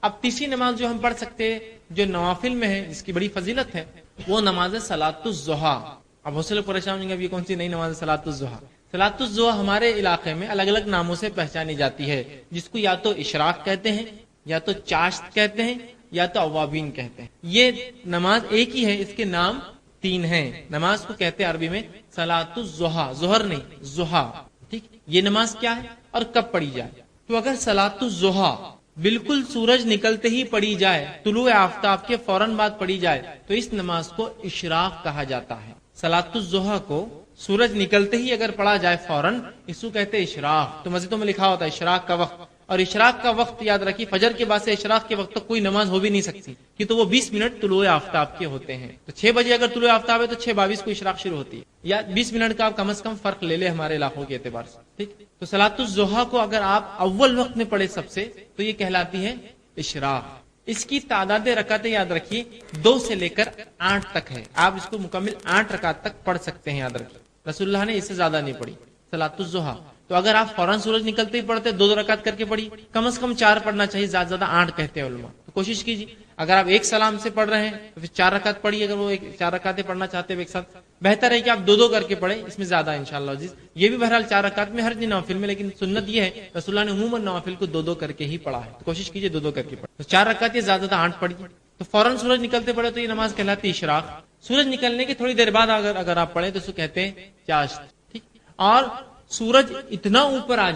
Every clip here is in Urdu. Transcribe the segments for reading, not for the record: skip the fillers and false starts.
اب تیسری نماز جو ہم پڑھ سکتے ہیں جو نوافل میں ہے جس کی بڑی فضیلت ہے وہ نماز صلاۃ الضحیٰ. اب بہت سے لوگ پریشان ہوں گے اب یہ کون سی نئی نماز صلاۃ الضحیٰ. صلاۃ الضحیٰ ہمارے علاقے میں الگ الگ ناموں سے پہچانی جاتی ہے جس کو یا تو اشراق کہتے ہیں یا تو چاشت کہتے ہیں یا تو اوابین کہتے ہیں. یہ نماز ایک ہی ہے, اس کے نام 3 ہیں. نماز کو کہتے ہیں عربی میں صلاۃ الضحیٰ, ظہر نہیں ضحیٰ. ٹھیک, یہ نماز کیا ہے اور کب پڑھی جائے؟ تو اگر صلاۃ الضحیٰ بالکل سورج نکلتے ہی پڑھی جائے, طلوع آفتاب کے فوراً بعد پڑھی جائے تو اس نماز کو اشراق کہا جاتا ہے. صلاۃ الضحیٰ کو سورج نکلتے ہی اگر پڑھا جائے فوراً اس کو کہتے ہیں اشراق. تو مسجدوں میں لکھا ہوتا ہے اشراق کا وقت, اور اشراق کا وقت یاد رکھیے فجر کے بعد سے اشراق کے وقت تک کوئی نماز ہو بھی نہیں سکتی کہ تو وہ 20 منٹ طلوع آفتاب کے ہوتے ہیں. تو 6 بجے اگر طلوع آفتاب ہے تو 6:22 کو اشراق شروع ہوتی ہے, یا 20 منٹ کا آپ کم از کم فرق لے لے ہمارے علاقوں کے اعتبار سے. ٹھیک, تو صلاۃ الضحیٰ کو اگر آپ اول وقت میں پڑھے سب سے تو یہ کہلاتی ہے اشراق. اس کی تعداد رکعتیں یاد رکھیے 2 سے لے کر 8 تک ہے. آپ اس کو مکمل 8 رکعت تک پڑھ سکتے ہیں, یاد رکھیے. رسول اللہ نے اس سے زیادہ نہیں پڑھی صلاۃ الضحیٰ. تو اگر آپ فوراً سورج نکلتے ہی پڑھتے 2 رکعت کر کے پڑھی, کم از کم 4 پڑھنا چاہیے, زیادہ زیادہ 8 کہتے ہیں علماء. تو کوشش کیجیے اگر آپ ایک سلام سے پڑھ رہے ہیں تو پھر 4 رکعت پڑھیے. اگر وہ 4 رکعتیں پڑھنا چاہتے ہیں ایک ساتھ, بہتر ہے کہ آپ 2 کر کے پڑھیں, اس میں زیادہ انشاءاللہ عزیز. یہ بھی بہرحال 4 رکعت میں ہر نوافل میں, لیکن سنت یہ ہے رسول اللہ نے عموماً نوافل کو 2 کر کے ہی پڑھا ہے. تو کوشش کیجیے 2 کر کے پڑھیں. تو 4 رکعت یہ زیادہ زیادہ 8 پڑھیے. تو فوراً سورج نکلتے پڑے تو یہ نماز کہلاتی اشراق. سورج نکلنے کی تھوڑی دیر بعد اگر آپ پڑھیں تو اس کو کہتے ہیں چاشت. ٹھیک, اور سورج اتنا اوپر آ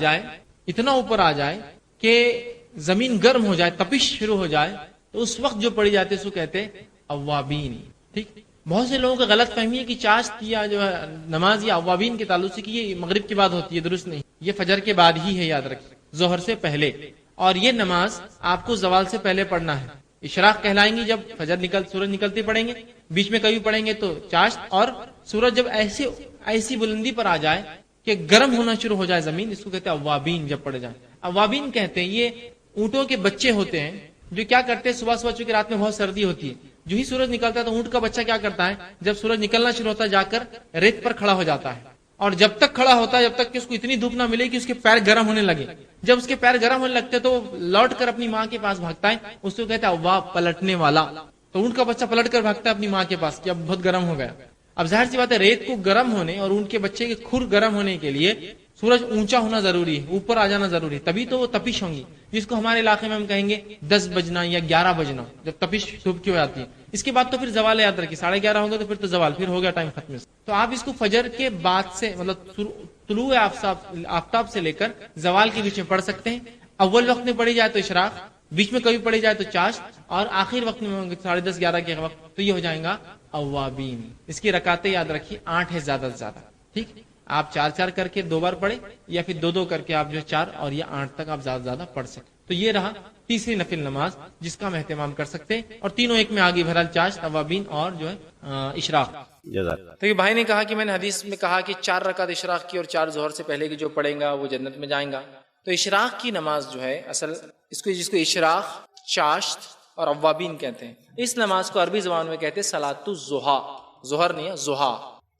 جائے کہ زمین گرم ہو جائے, تپش شروع ہو جائے, تو اس وقت جو پڑھی جاتی ہے اس کو کہتے ہیں اوابین. ٹھیک, بہت سے لوگوں کو غلط فہمی ہے کہ چاشت یا جو ہے نماز یا اوابین کے تعلق سے کہ یہ مغرب کے بعد ہوتی ہے. درست نہیں, یہ فجر کے بعد ہی ہے, یاد رکھیں, ظہر سے پہلے. اور یہ نماز آپ کو زوال سے پہلے پڑھنا ہے. اشراق کہلائیں گی جب سورج نکلتے پڑھیں گے, بیچ میں کبھی پڑھیں گے تو چاشت, اور سورج جب ایسی بلندی پر آ جائے کہ گرم ہونا شروع ہو جائے زمین, اس کو کہتے ہیں اوابین. جب پڑھے جائیں اوابین کہتے ہیں. یہ اونٹوں کے بچے ہوتے ہیں جو کیا کرتے ہیں صبح چونکہ رات میں بہت سردی ہوتی ہے, جو ہی سورج نکلتا ہے تو اونٹ کا بچہ کیا کرتا ہے, جب سورج نکلنا شروع ہوتا ہے جا کر ریت پر کھڑا ہو جاتا ہے, اور جب تک کھڑا ہوتا ہے جب تک کہ اس کو اتنی دھوپ نہ ملے کہ اس کے پیر گرم ہونے لگے. جب اس کے پیر گرم ہونے لگتے تو وہ لوٹ کر اپنی ماں کے پاس بھاگتا ہے, اس کو کہتے ہیں اواب, پلٹنے والا. تو اونٹ کا بچہ پلٹ کر بھاگتا ہے اپنی ماں کے پاس کہ اب بہت گرم ہو گیا. اب ظاہر سی بات ہے ریت کو گرم ہونے اور اونٹ کے بچے کے کھر گرم ہونے کے لیے سورج اونچا ہونا ضروری ہے, اوپر آ جانا ضروری ہے, تبھی تو وہ تپش ہوں گی, جس کو ہمارے علاقے میں ہم کہیں گے 10 بجنا یا 11 بجنا, جب تپش دھوپ کی ہو جاتی ہے. اس کے بعد تو پھر زوال یاد رکھیے 11:30 ہوگا تو پھر تو زوال, پھر ہو گیا ٹائم ختم. تو آپ اس کو فجر کے بعد سے مطلب طلوع آفتاب سے لے کر زوال کے بیچ میں پڑھ سکتے ہیں. اول وقت میں پڑھی جائے تو اشراق, بیچ میں کبھی پڑھی جائے تو چاشت, اور آخر وقت میں 10:30 11 کے وقت تو یہ ہو جائے گا اوابین. اس کی رکعتیں یاد رکھیے 8 ہے زیادہ سے زیادہ. ٹھیک, آپ 4 کر کے 2 بار پڑھیں, یا پھر 2 کر کے آپ جو 4 اور یا 8 تک آپ زیادہ زیادہ پڑھ سکیں. تو یہ رہا تیسری نفل نماز جس کا ہم اہتمام کر سکتے ہیں, اور تینوں ایک میں آگے بہرحال چاشت, اوابین اور جو ہے اشراق. تو یہ بھائی نے کہا کہ میں نے حدیث میں کہا کہ 4 رکعت اشراق کی اور 4 ظہر سے پہلے کی جو پڑھیں گا وہ جنت میں جائیں گا. تو اشراق کی نماز جو ہے اصل جس کو اشراق, چاشت اور اوابین کہتے ہیں, اس نماز کو عربی زبان میں کہتے ہیں صلاۃ الضحیٰ. ظہر نہیں ہے, ضحیٰ,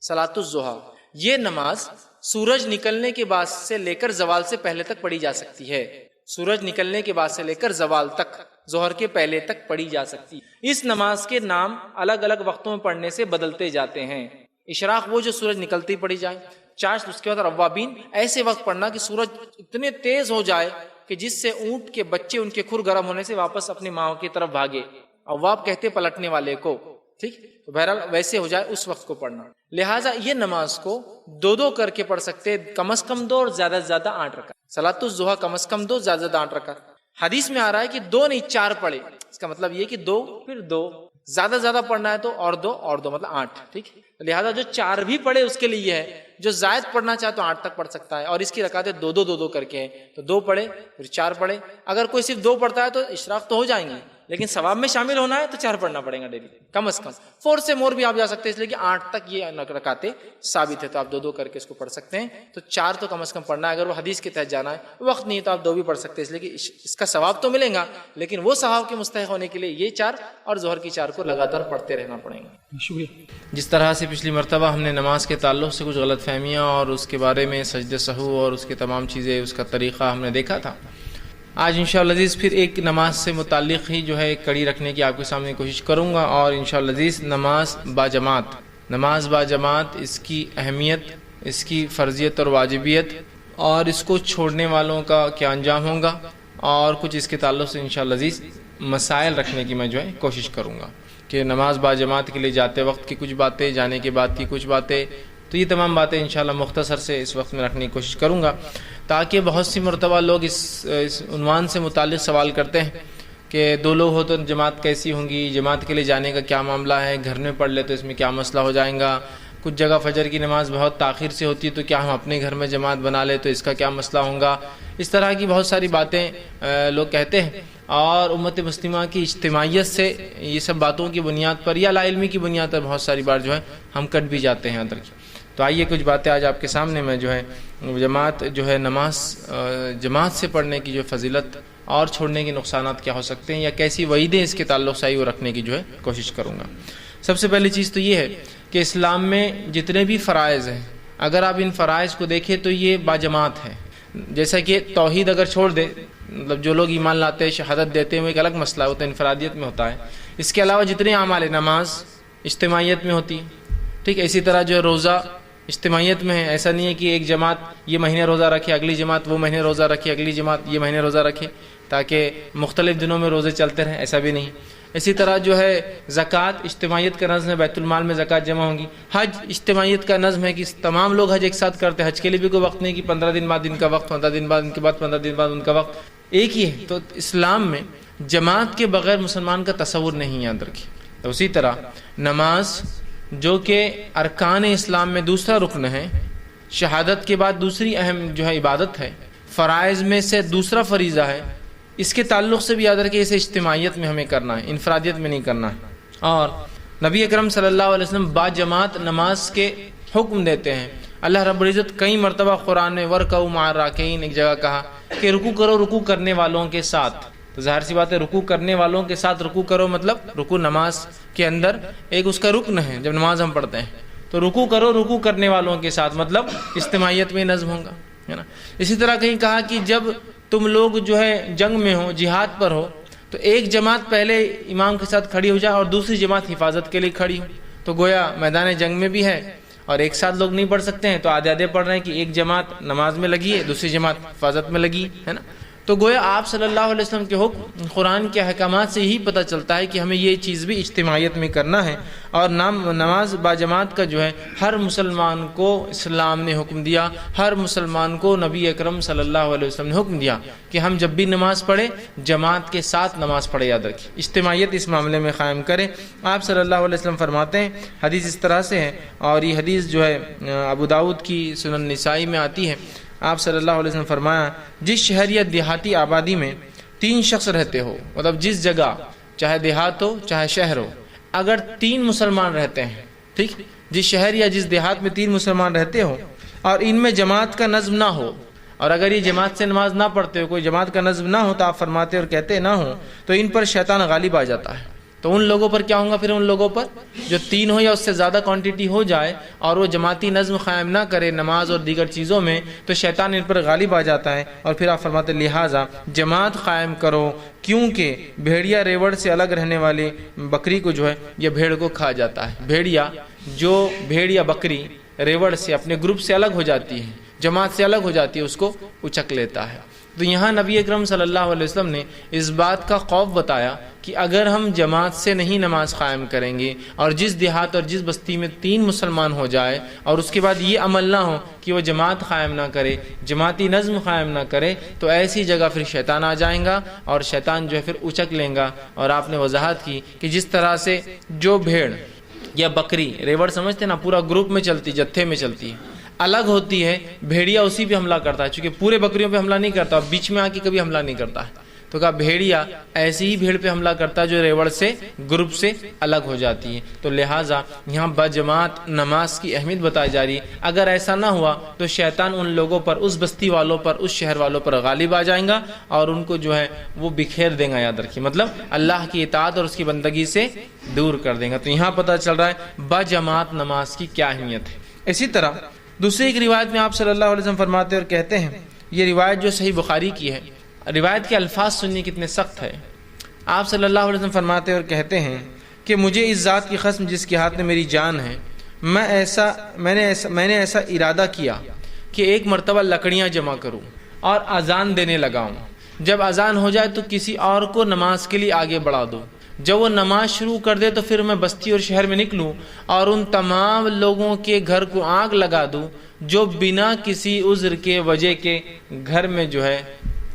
صلاۃ الضحیٰ. یہ نماز سورج نکلنے کے بعد سے لے کر زوال سے پہلے تک پڑھی جا سکتی ہے. سورج نکلنے کے بعد سے لے کر زوال تک, ظہر کے پہلے تک پڑھی جا سکتی ہے. اس نماز کے نام الگ الگ وقتوں میں پڑھنے سے بدلتے جاتے ہیں. اشراق وہ جو سورج نکلتے ہی پڑھی جائے, چاشت اس کے بعد, اوابین ایسے وقت پڑھنا کہ سورج اتنے تیز ہو جائے کہ جس سے اونٹ کے بچے ان کے کھر گرم ہونے سے واپس اپنی ماں کی طرف بھاگے. اواب کہتے پلٹنے والے کو. ٹھیک, تو بہرحال ویسے ہو جائے اس وقت کو پڑھنا. لہٰذا یہ نماز کو 2 کر کے پڑھ سکتے, کم از کم 2 اور زیادہ سے زیادہ 8 رکعت. صلاۃ الضحیٰ کم از کم 2, زیادہ سے زیادہ 8 رکعت. حدیث میں آ رہا ہے کہ 2 نہیں 4 پڑھے. اس کا مطلب یہ کہ 2 پھر 2, زیادہ سے زیادہ پڑھنا ہے تو اور 2 مطلب 8. ٹھیک, لہٰذا جو 4 بھی پڑھے اس کے لیے ہے, جو زائد پڑھنا چاہے تو 8 تک پڑھ سکتا ہے. اور اس کی رکعتیں 2 کر کے ہیں, تو 2 پڑھے پھر 4 پڑھے. اگر کوئی صرف 2 پڑھتا ہے تو اشراق تو ہو جائیں گے, لیکن ثواب میں شامل ہونا ہے تو 4 پڑھنا پڑے گا ڈیلی کم از کم. 4 سے مور بھی آپ جا سکتے ہیں, اس لیے کہ 8 تک یہ رکعتیں ثابت ہے, تو آپ 2 کر کے اس کو پڑھ سکتے ہیں. تو 4 تو کم از کم پڑھنا ہے. اگر وہ حدیث کے تحت جانا ہے, وقت نہیں ہے تو آپ 2 بھی پڑھ سکتے ہیں, اس لیے کہ اس کا ثواب تو ملے گا, لیکن وہ ثواب کے مستحق ہونے کے لیے یہ 4 اور ظہر کی 4 کو لگاتار پڑھتے رہنا پڑے گا. شکریہ. جس طرح سے پچھلی مرتبہ ہم نے نماز کے تعلق سے کچھ غلط فہمیاں اور اس کے بارے میں سجدہ سہو اور اس کے تمام چیزیں, اس کا طریقہ ہم نے دیکھا تھا, آج انشاءاللہ عزیز پھر ایک نماز سے متعلق ہی جو ہے ایک کڑی رکھنے کی آپ کے سامنے کوشش کروں گا، اور انشاءاللہ عزیز نماز با جماعت، اس کی اہمیت، اس کی فرضیت اور واجبیت، اور اس کو چھوڑنے والوں کا کیا انجام ہوگا، اور کچھ اس کے تعلق سے انشاءاللہ عزیز مسائل رکھنے کی میں جو ہے کوشش کروں گا کہ نماز با جماعت کے لیے جاتے وقت کی کچھ باتیں، جانے کے بعد کی کچھ باتیں، تو یہ تمام باتیں انشاءاللہ مختصر سے اس وقت میں رکھنے کی کوشش کروں گا، تاکہ بہت سی مرتبہ لوگ اس عنوان سے متعلق سوال کرتے ہیں کہ 2 لوگ ہو تو جماعت کیسی ہوں گی، جماعت کے لیے جانے کا کیا معاملہ ہے، گھر میں پڑھ لے تو اس میں کیا مسئلہ ہو جائے گا، کچھ جگہ فجر کی نماز بہت تاخیر سے ہوتی ہے تو کیا ہم اپنے گھر میں جماعت بنا لے تو اس کا کیا مسئلہ ہوگا، اس طرح کی بہت ساری باتیں لوگ کہتے ہیں، اور امت مسلمہ کی اجتماعیت سے یہ سب باتوں کی بنیاد پر یا لا علمی کی بنیاد پر بہت ساری بار جو ہے ہم کٹ بھی جاتے ہیں اندر کی۔ تو آئیے کچھ باتیں آج آپ کے سامنے میں جو ہے جماعت جو ہے نماز جماعت سے پڑھنے کی جو فضیلت اور چھوڑنے کے نقصانات کیا ہو سکتے ہیں، یا کیسی وعیدیں اس کے تعلق سے وہ رکھنے کی جو ہے کوشش کروں گا۔ سب سے پہلی چیز تو یہ ہے کہ اسلام میں جتنے بھی فرائض ہیں، اگر آپ ان فرائض کو دیکھیں تو یہ باجماعت ہے۔ جیسا کہ توحید اگر چھوڑ دے، مطلب جو لوگ ایمان لاتے ہیں، شہادت دیتے ہیں، وہ ایک الگ مسئلہ ہوتا ہے، انفرادیت میں ہوتا ہے۔ اس کے علاوہ جتنے اعمال، نماز اجتماعیت میں ہوتی ہے، ٹھیک، اسی طرح جو روزہ اجتماعیت میں ہے، ایسا نہیں ہے کہ ایک جماعت یہ مہینے روزہ رکھے، اگلی جماعت وہ مہینے روزہ رکھے، اگلی جماعت یہ مہینے روزہ رکھے، تاکہ مختلف دنوں میں روزے چلتے رہیں، ایسا بھی نہیں۔ اسی طرح جو ہے زکوٰۃ اجتماعیت کا نظم ہے، بیت المال میں زکوٰۃ جمع ہوں گی۔ حج اجتماعیت کا نظم ہے کہ تمام لوگ حج ایک ساتھ کرتے ہیں، حج کے لیے بھی کوئی وقت نہیں کہ 15 دن بعد ان کا وقت، 15 دن بعد ان کے بعد 15 دن بعد ان کا وقت، ایک ہی ہے۔ تو اسلام میں جماعت کے بغیر مسلمان کا تصور نہیں ہے اندر کی۔ تو اسی طرح نماز جو کہ ارکان اسلام میں دوسرا رکن ہے، شہادت کے بعد دوسری اہم جو ہے عبادت ہے، فرائض میں سے دوسرا فریضہ ہے، اس کے تعلق سے بھی یاد رکھیں اسے اجتماعیت میں ہمیں کرنا ہے، انفرادیت میں نہیں کرنا ہے۔ اور نبی اکرم صلی اللہ علیہ وسلم با جماعت نماز کے حکم دیتے ہیں۔ اللہ رب العزت کئی مرتبہ قرآن میں ورکعوا مع الراکعین ایک جگہ کہا کہ رکوع کرو رکوع کرنے والوں کے ساتھ۔ تو ظاہر سی بات ہے رکوع کرنے والوں کے ساتھ رکوع کرو، مطلب رکوع نماز کے اندر ایک اس کا رکن ہے، جب نماز ہم پڑھتے ہیں تو رکوع کرو رکوع کرنے والوں کے ساتھ، مطلب اجتماعیت میں نظم ہوگا، ہے نا۔ اسی طرح کہیں کہا کہ جب تم لوگ جو ہے جنگ میں ہو، جہاد پر ہو، تو ایک جماعت پہلے امام کے ساتھ کھڑی ہو جائے اور دوسری جماعت حفاظت کے لیے کھڑی ہو۔ تو گویا میدان جنگ میں بھی ہے اور ایک ساتھ لوگ نہیں پڑھ سکتے ہیں، تو آدھے آدھے پڑھ رہے ہیں کہ ایک جماعت نماز میں لگی ہے، دوسری جماعت حفاظت میں لگی ہے نا۔ تو گویا آپ صلی اللہ علیہ وسلم کے حکم، قرآن کے احکامات سے یہی پتہ چلتا ہے کہ ہمیں یہ چیز بھی اجتماعیت میں کرنا ہے، اور نماز با جماعت کا جو ہے ہر مسلمان کو اسلام نے حکم دیا، ہر مسلمان کو نبی اکرم صلی اللہ علیہ وسلم نے حکم دیا کہ ہم جب بھی نماز پڑھیں جماعت کے ساتھ نماز پڑھے، یاد رکھیں اجتماعیت اس معاملے میں قائم کریں۔ آپ صلی اللہ علیہ وسلم فرماتے ہیں، حدیث اس طرح سے ہے، اور یہ حدیث جو ہے ابو داؤد کی سنن نسائی میں آتی ہے۔ آپ صلی اللہ علیہ وسلم فرمایا، جس شہر یا دیہاتی آبادی میں 3 شخص رہتے ہو، مطلب جس جگہ چاہے دیہات ہو چاہے شہر ہو، اگر 3 مسلمان رہتے ہیں، ٹھیک، جس شہر یا جس دیہات میں 3 مسلمان رہتے ہو اور ان میں جماعت کا نظم نہ ہو، اور اگر یہ جماعت سے نماز نہ پڑھتے ہو، کوئی جماعت کا نظم نہ ہو، تو آپ فرماتے اور کہتے نہ ہو، تو ان پر شیطان غالب آ جاتا ہے۔ تو ان لوگوں پر کیا ہوگا؟ پھر ان لوگوں پر جو 3 ہو یا اس سے زیادہ کوانٹٹی ہو جائے اور وہ جماعتی نظم قائم نہ کرے نماز اور دیگر چیزوں میں، تو شیطان ان پر غالب آ جاتا ہے۔ اور پھر آپ فرماتے لہٰذا جماعت قائم کرو، کیونکہ بھیڑیا ریوڑ سے الگ رہنے والی بکری کو جو ہے یہ بھیڑ کو کھا جاتا ہے۔ بھیڑ یا بکری ریوڑ سے اپنے گروپ سے الگ ہو جاتی ہے، جماعت سے الگ ہو جاتی ہے، اس کو اچک لیتا ہے۔ تو یہاں نبی اکرم صلی اللہ علیہ وسلم نے اس بات کا خوف بتایا کہ اگر ہم جماعت سے نہیں نماز قائم کریں گے اور جس دیہات اور جس بستی میں 3 مسلمان ہو جائے اور اس کے بعد یہ عمل نہ ہو کہ وہ جماعت قائم نہ کرے، جماعتی نظم قائم نہ کرے، تو ایسی جگہ پھر شیطان آ جائیں گا اور شیطان جو ہے پھر اچک لیں گا۔ اور آپ نے وضاحت کی کہ جس طرح سے جو بھیڑ یا بکری، ریوڑ سمجھتے نا، پورا گروپ میں چلتی، جتھے میں چلتی ہے، الگ ہوتی ہے، بھیڑیا اسی پہ حملہ کرتا ہے، چونکہ پورے بکریوں پہ حملہ نہیں کرتا، اور بیچ میں آ کے کبھی حملہ نہیں کرتا ہے۔ تو کہا بھیڑیا ایسی ہی بھیڑ پہ حملہ کرتا ہے جو ریوڑ سے، گروپ سے الگ ہو جاتی ہے۔ تو لہٰذا یہاں بجماعت نماز کی اہمیت بتائی جا رہی ہے۔ اگر ایسا نہ ہوا تو شیطان ان لوگوں پر، اس بستی والوں پر، اس شہر والوں پر غالب آ جائیں گا اور ان کو جو ہے وہ بکھیر دیں گا، یاد رکھیے، مطلب اللہ کی اطاعت اور اس کی بندگی سے دور کر دیں گا۔ تو یہاں پتہ چل رہا ہے بجماعت نماز کی کیا اہمیت ہے۔ اسی طرح دوسری ایک روایت میں آپ صلی اللہ علیہ وسلم فرماتے اور کہتے ہیں، یہ روایت جو صحیح بخاری کی ہے، روایت کے الفاظ سنیے کتنے سخت ہے. آپ صلی اللہ علیہ وسلم فرماتے اور کہتے ہیں کہ مجھے اس ذات کی قسم جس کے ہاتھ میں میری جان ہے، میں نے ایسا ارادہ کیا کہ ایک مرتبہ لکڑیاں جمع کروں اور اذان دینے لگاؤں. جب اذان ہو جائے تو کسی اور کو نماز کے لیے آگے بڑھا دو. جب وہ نماز شروع کر دے تو پھر میں بستی اور شہر میں نکلوں اور ان تمام لوگوں کے گھر کو آگ لگا دوں جو بنا کسی عذر کے وجہ کے گھر میں جو ہے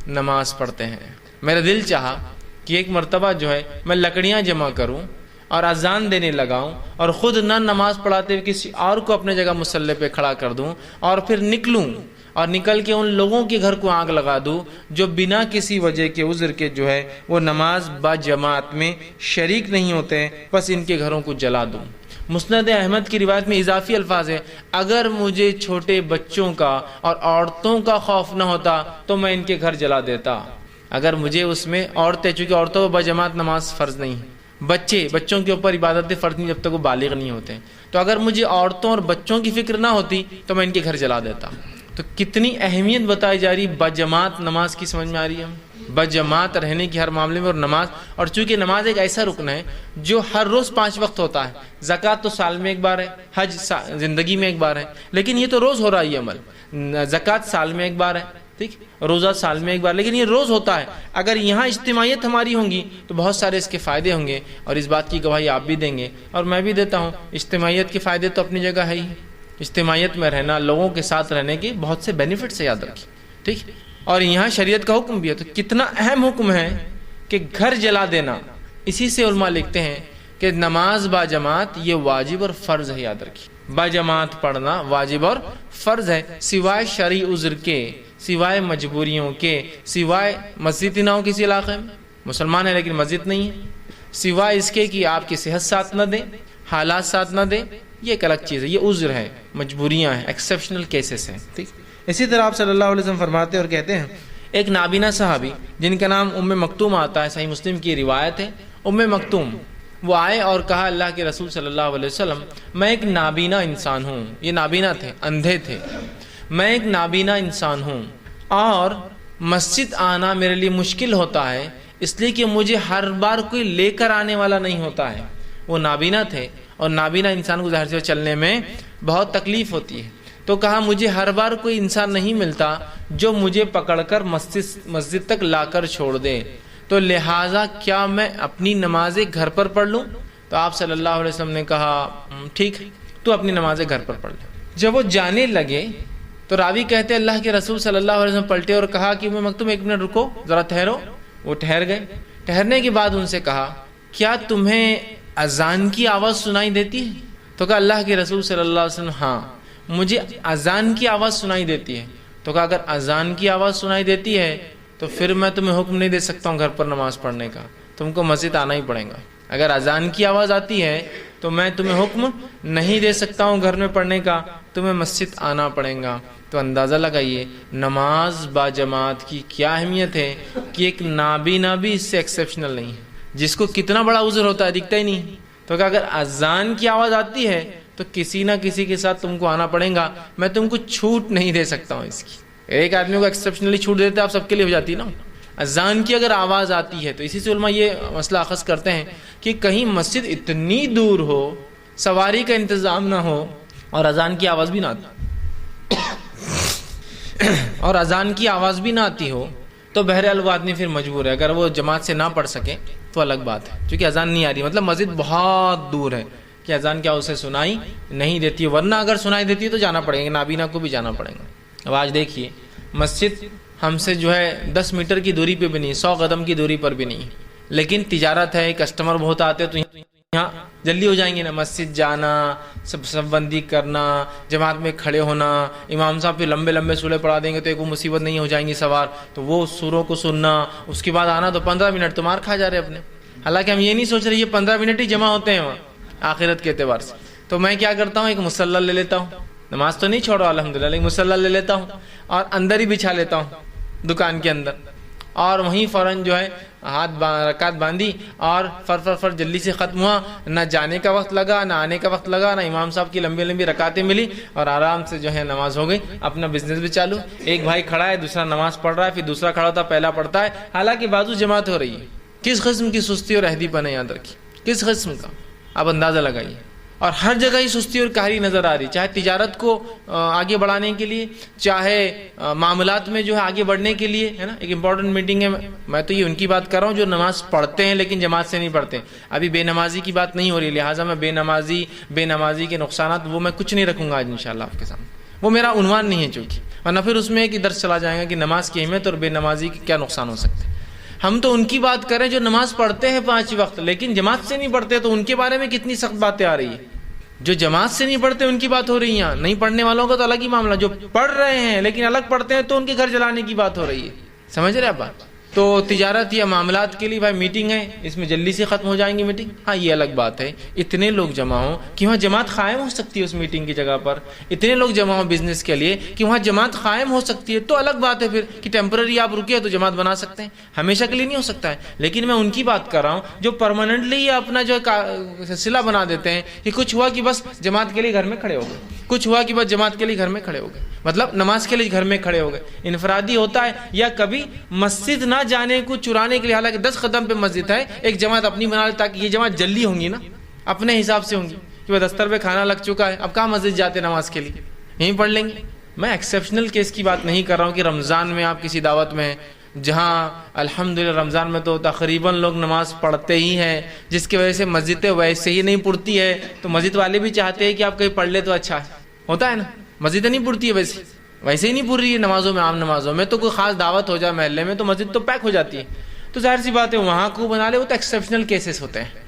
نماز پڑھتے ہیں. میرا دل چاہا کہ ایک مرتبہ جو ہے میں لکڑیاں جمع کروں اور اذان دینے لگاؤں اور خود نہ نماز پڑھاتے ہوئے کسی اور کو اپنے جگہ مصلی پہ کھڑا کر دوں اور پھر نکلوں اور نکل کے ان لوگوں کے گھر کو آگ لگا دوں جو بنا کسی وجہ کے عذر کے جو ہے وہ نماز با جماعت میں شریک نہیں ہوتے، بس ان کے گھروں کو جلا دوں. مسند احمد کی روایت میں اضافی الفاظ ہے، اگر مجھے چھوٹے بچوں کا اور عورتوں کا خوف نہ ہوتا تو میں ان کے گھر جلا دیتا. اگر مجھے اس میں عورتیں، چونکہ عورتوں کو با جماعت نماز فرض نہیں ہے، بچوں کے اوپر عبادتیں فرض نہیں جب تک وہ بالغ نہیں ہوتے، تو اگر مجھے عورتوں اور بچوں کی فکر نہ ہوتی تو میں ان کے گھر جلا دیتا. تو کتنی اہمیت بتائی جا رہی بجماعت نماز کی، سمجھ میں آ رہی ہے؟ بجماعت رہنے کی ہر معاملے میں. اور نماز، اور چونکہ نماز ایک ایسا رکن ہے جو ہر روز 5 وقت ہوتا ہے. زکوٰۃ تو سال میں ایک بار ہے، حج زندگی میں ایک بار ہے، لیکن یہ تو روز ہو رہا ہے یہ عمل. زکوٰۃ سال میں ایک بار ہے، ٹھیک، روزہ سال میں ایک بار، لیکن یہ روز ہوتا ہے. اگر یہاں اجتماعیت ہماری ہوں گی تو بہت سارے اس کے فائدے ہوں گے، اور اس بات کی گواہی آپ بھی دیں گے اور میں بھی دیتا ہوں. اجتماعیت کے فائدے تو اپنی جگہ ہے ہی، اجتماعیت میں رہنا، لوگوں کے ساتھ رہنے کے بہت سے بینیفٹس ہے، یاد رکھیں، ٹھیک. اور یہاں شریعت کا حکم بھی ہے، تو کتنا اہم حکم ہے کہ گھر جلا دینا. اسی سے علماء لکھتے ہیں کہ نماز با جماعت یہ واجب اور فرض ہے، یاد رکھیں. با جماعت پڑھنا واجب اور فرض ہے، سوائے شرعی عذر کے، سوائے مجبوریوں کے، سوائے مسجد نہ ہو کسی علاقے میں، مسلمان ہے لیکن مسجد نہیں ہے، سوائے اس کے کہ آپ کی صحت ساتھ نہ دے، حالات ساتھ نہ دے، یہ ایک الگ چیز ہے، یہ عذر ہے، مجبوریاں ہیں، ایکسیپشنل کیسز ہیں، ٹھیک. اسی طرح آپ صلی اللہ علیہ وسلم فرماتے اور کہتے ہیں، ایک نابینا صحابی جن کا نام ام مکتوم آتا ہے، صحیح مسلم کی روایت ہے، ام مکتوم، وہ آئے اور کہا اللہ کے رسول صلی اللہ علیہ وسلم میں ایک نابینا انسان ہوں. یہ نابینا تھے، اندھے تھے. میں ایک نابینا انسان ہوں اور مسجد آنا میرے لیے مشکل ہوتا ہے، اس لیے کہ مجھے ہر بار کوئی لے کر آنے والا نہیں ہوتا ہے. وہ نابینا تھے اور نابینا انسان کو ظاہر سے چلنے میں بہت تکلیف ہوتی ہے. تو کہا مجھے ہر بار کوئی انسان نہیں ملتا جو مجھے پکڑ کر مسجد تک لا کر چھوڑ دے، تو لہٰذا کیا میں اپنی نمازیں گھر پر پڑھ لوں؟ تو آپ صلی اللہ علیہ وسلم نے کہا ٹھیک، تو اپنی نمازیں گھر پر پڑھ لے. جب وہ جانے لگے تو راوی کہتے اللہ کے رسول صلی اللہ علیہ وسلم پلٹے اور کہا کہ میں مکتوم ایک منٹ رکو، ذرا ٹھہرو. وہ ٹھہر گئے. ٹھہرنے کے بعد ان سے کہا کیا تمہیں اذان کی آواز سنائی دیتی ہے؟ تو کہا اللہ کے رسول صلی اللہ علیہ وسلم ہاں مجھے اذان کی آواز سنائی دیتی ہے. تو کہا اگر اذان کی آواز سنائی دیتی ہے تو پھر میں تمہیں حکم نہیں دے سکتا ہوں گھر پر نماز پڑھنے کا، تم کو مسجد آنا ہی پڑے گا. اگر اذان کی آواز آتی ہے تو میں تمہیں حکم نہیں دے سکتا ہوں گھر میں پڑھنے کا، تمہیں مسجد آنا پڑے گا. تو اندازہ لگائیے نماز با جماعت کی کیا اہمیت ہے کہ ایک نابینا بھی اس سے ایکسیپشنل نہیں ہے، جس کو کتنا بڑا عذر ہوتا ہے دکھتا ہی نہیں. تو کہ اگر اذان کی آواز آتی ہے تو کسی نہ کسی کے ساتھ تم کو آنا پڑے گا، میں تم کو چھوٹ نہیں دے سکتا ہوں اس کی. ایک آدمی کو ایکسیپشنلی چھوٹ دیتے آپ سب کے لیے ہو جاتی نا. اذان کی اگر آواز آتی ہے تو اسی سے علماء یہ مسئلہ اخذ کرتے ہیں کہ کہیں مسجد اتنی دور ہو، سواری کا انتظام نہ ہو اور اذان کی آواز بھی نہ آتی ہو تو بہرحال وہ آدمی پھر مجبور ہے. اگر وہ جماعت سے نہ پڑھ سکے تو الگ بات ہے، کیونکہ اذان نہیں آ رہی، مطلب مسجد بہت دور ہے کہ اذان کیا اسے سنائی نہیں دیتی ہے. ورنہ اگر سنائی دیتی ہے تو جانا پڑے گا، نابینا کو بھی جانا پڑے گا. اب آج دیکھیے مسجد ہم سے جو ہے 10 میٹر کی دوری پہ بھی نہیں، 100 قدم کی دوری پر بھی نہیں، لیکن تجارت ہے، کسٹمر بہت آتے تو یہاں جلدی ہو جائیں گے نا. مسجد جانا، سب بندی کرنا، جماعت میں کھڑے ہونا، امام صاحب پہ لمبے لمبے سورے پڑھا دیں گے تو ایک وہ مصیبت نہیں ہو جائیں گی سوار، تو وہ سوروں کو سننا، اس کے بعد آنا تو 15 منٹ تو مار کھا جا رہے اپنے. حالانکہ ہم یہ نہیں سوچ رہے یہ 15 منٹ ہی جمع ہوتے ہیں وہاں آخرت کے اعتبار سے. تو میں کیا کرتا ہوں، ایک مصلی لے لیتا ہوں، نماز تو نہیں چھوڑا الحمدللہ، لیکن مصلی لے لیتا ہوں اور اندر ہی بچھا لیتا ہوں دکان کے اندر، اور وہیں فوراً جو ہے رکعت باندھی اور فر جلدی سے ختم ہوا، نہ جانے کا وقت لگا، نہ آنے کا وقت لگا، نہ امام صاحب کی لمبی لمبی رکعتیں ملی، اور آرام سے جو ہے نماز ہو گئی، اپنا بزنس بھی چالو۔ ایک بھائی کھڑا ہے، دوسرا نماز پڑھ رہا ہے، پھر دوسرا کھڑا ہوتا ہے، پہلا پڑھتا ہے، حالانکہ بازو جماعت ہو رہی ہے۔ کس قسم کی سستی اور عہدی پن ہے، یاد رکھیے کس قسم کا، آپ اندازہ لگائیے۔ اور ہر جگہ ہی سستی اور کاہلی نظر آ رہی، چاہے تجارت کو آگے بڑھانے کے لیے، چاہے معاملات میں جو ہے آگے بڑھنے کے لیے، ہے نا۔ ایک امپورٹنٹ میٹنگ ہے، میں تو یہ ان کی بات کر رہا ہوں جو نماز پڑھتے ہیں لیکن جماعت سے نہیں پڑھتے۔ ابھی بے نمازی کی بات نہیں ہو رہی، لہٰذا میں بے نمازی کے نقصانات وہ میں کچھ نہیں رکھوں گا آج انشاءاللہ آپ کے سامنے، وہ میرا عنوان نہیں ہے چونکہ، ورنہ پھر اس میں ایک درس چلا جائے گا کہ نماز کی اہمیت اور بے نمازی کے کیا نقصان ہو سکتے ہیں۔ ہم تو ان کی بات کریں جو نماز پڑھتے ہیں 5 وقت لیکن جماعت سے نہیں پڑھتے، تو ان کے بارے میں کتنی سخت باتیں آ رہی ہیں۔ جو جماعت سے نہیں پڑھتے ان کی بات ہو رہی ہے، نہیں پڑھنے والوں کا تو الگ ہی معاملہ، جو پڑھ رہے ہیں لیکن الگ پڑھتے ہیں تو ان کے گھر جلانے کی بات ہو رہی ہے۔ سمجھ رہے آپ بات؟ تو تجارت یا معاملات کے لیے بھائی میٹنگ ہے، اس میں جلدی سے ختم ہو جائیں گی میٹنگ، ہاں یہ الگ بات ہے۔ اتنے لوگ جمع ہوں کہ وہاں جماعت قائم ہو سکتی ہے، اس میٹنگ کی جگہ پر اتنے لوگ جمع ہوں بزنس کے لیے کہ وہاں جماعت قائم ہو سکتی ہے، تو الگ بات ہے پھر کہ ٹیمپرری آپ رکے تو جماعت بنا سکتے ہیں، ہمیشہ کے لیے نہیں ہو سکتا ہے۔ لیکن میں ان کی بات کر رہا ہوں جو پرماننٹلی اپنا جو سلسلہ بنا دیتے ہیں کہ کچھ ہوا کہ بس جماعت کے لیے گھر میں کھڑے ہو گئے، کچھ ہوا کہ بس جماعت کے لیے گھر میں کھڑے ہو گئے، مطلب نماز کے لیے گھر میں کھڑے ہو گئے۔ انفرادی ہوتا ہے یا کبھی مسجد نہ جانے کو چرانے کے لیے، حالانکہ 10 قدم پہ مسجد ہے، ایک جماعت اپنی بنا لے تاکہ یہ جماعت جلدی ہوں گی نا، اپنے حساب سے ہوں گی کہ دستر پہ کھانا لگ چکا ہے، اب کہاں مسجد جاتے نماز کے لیے، یہیں پڑھ لیں گے۔ میں ایکسیپشنل کیس کی بات نہیں کر رہا ہوں کہ رمضان میں آپ کسی دعوت میں ہیں جہاں الحمدللہ رمضان میں تو تقریباً لوگ نماز پڑھتے ہی ہیں، جس کی وجہ سے مسجدیں ویسے ہی نہیں پڑتی ہے، تو مسجد والے بھی چاہتے ہیں کہ آپ کہیں پڑھ لے تو اچھا ہوتا ہے نا۔ مسجدیں نہیں پڑتی ہے ویسے ہی نہیں پڑھ رہی ہے نمازوں میں، عام نمازوں میں تو کوئی خاص دعوت ہو جائے محلے میں تو مسجد تو پیک ہو جاتی ہے، تو ظاہر سی بات ہے وہاں کو بنا لے، وہ تو ایکسیپشنل کیسز ہوتے ہیں۔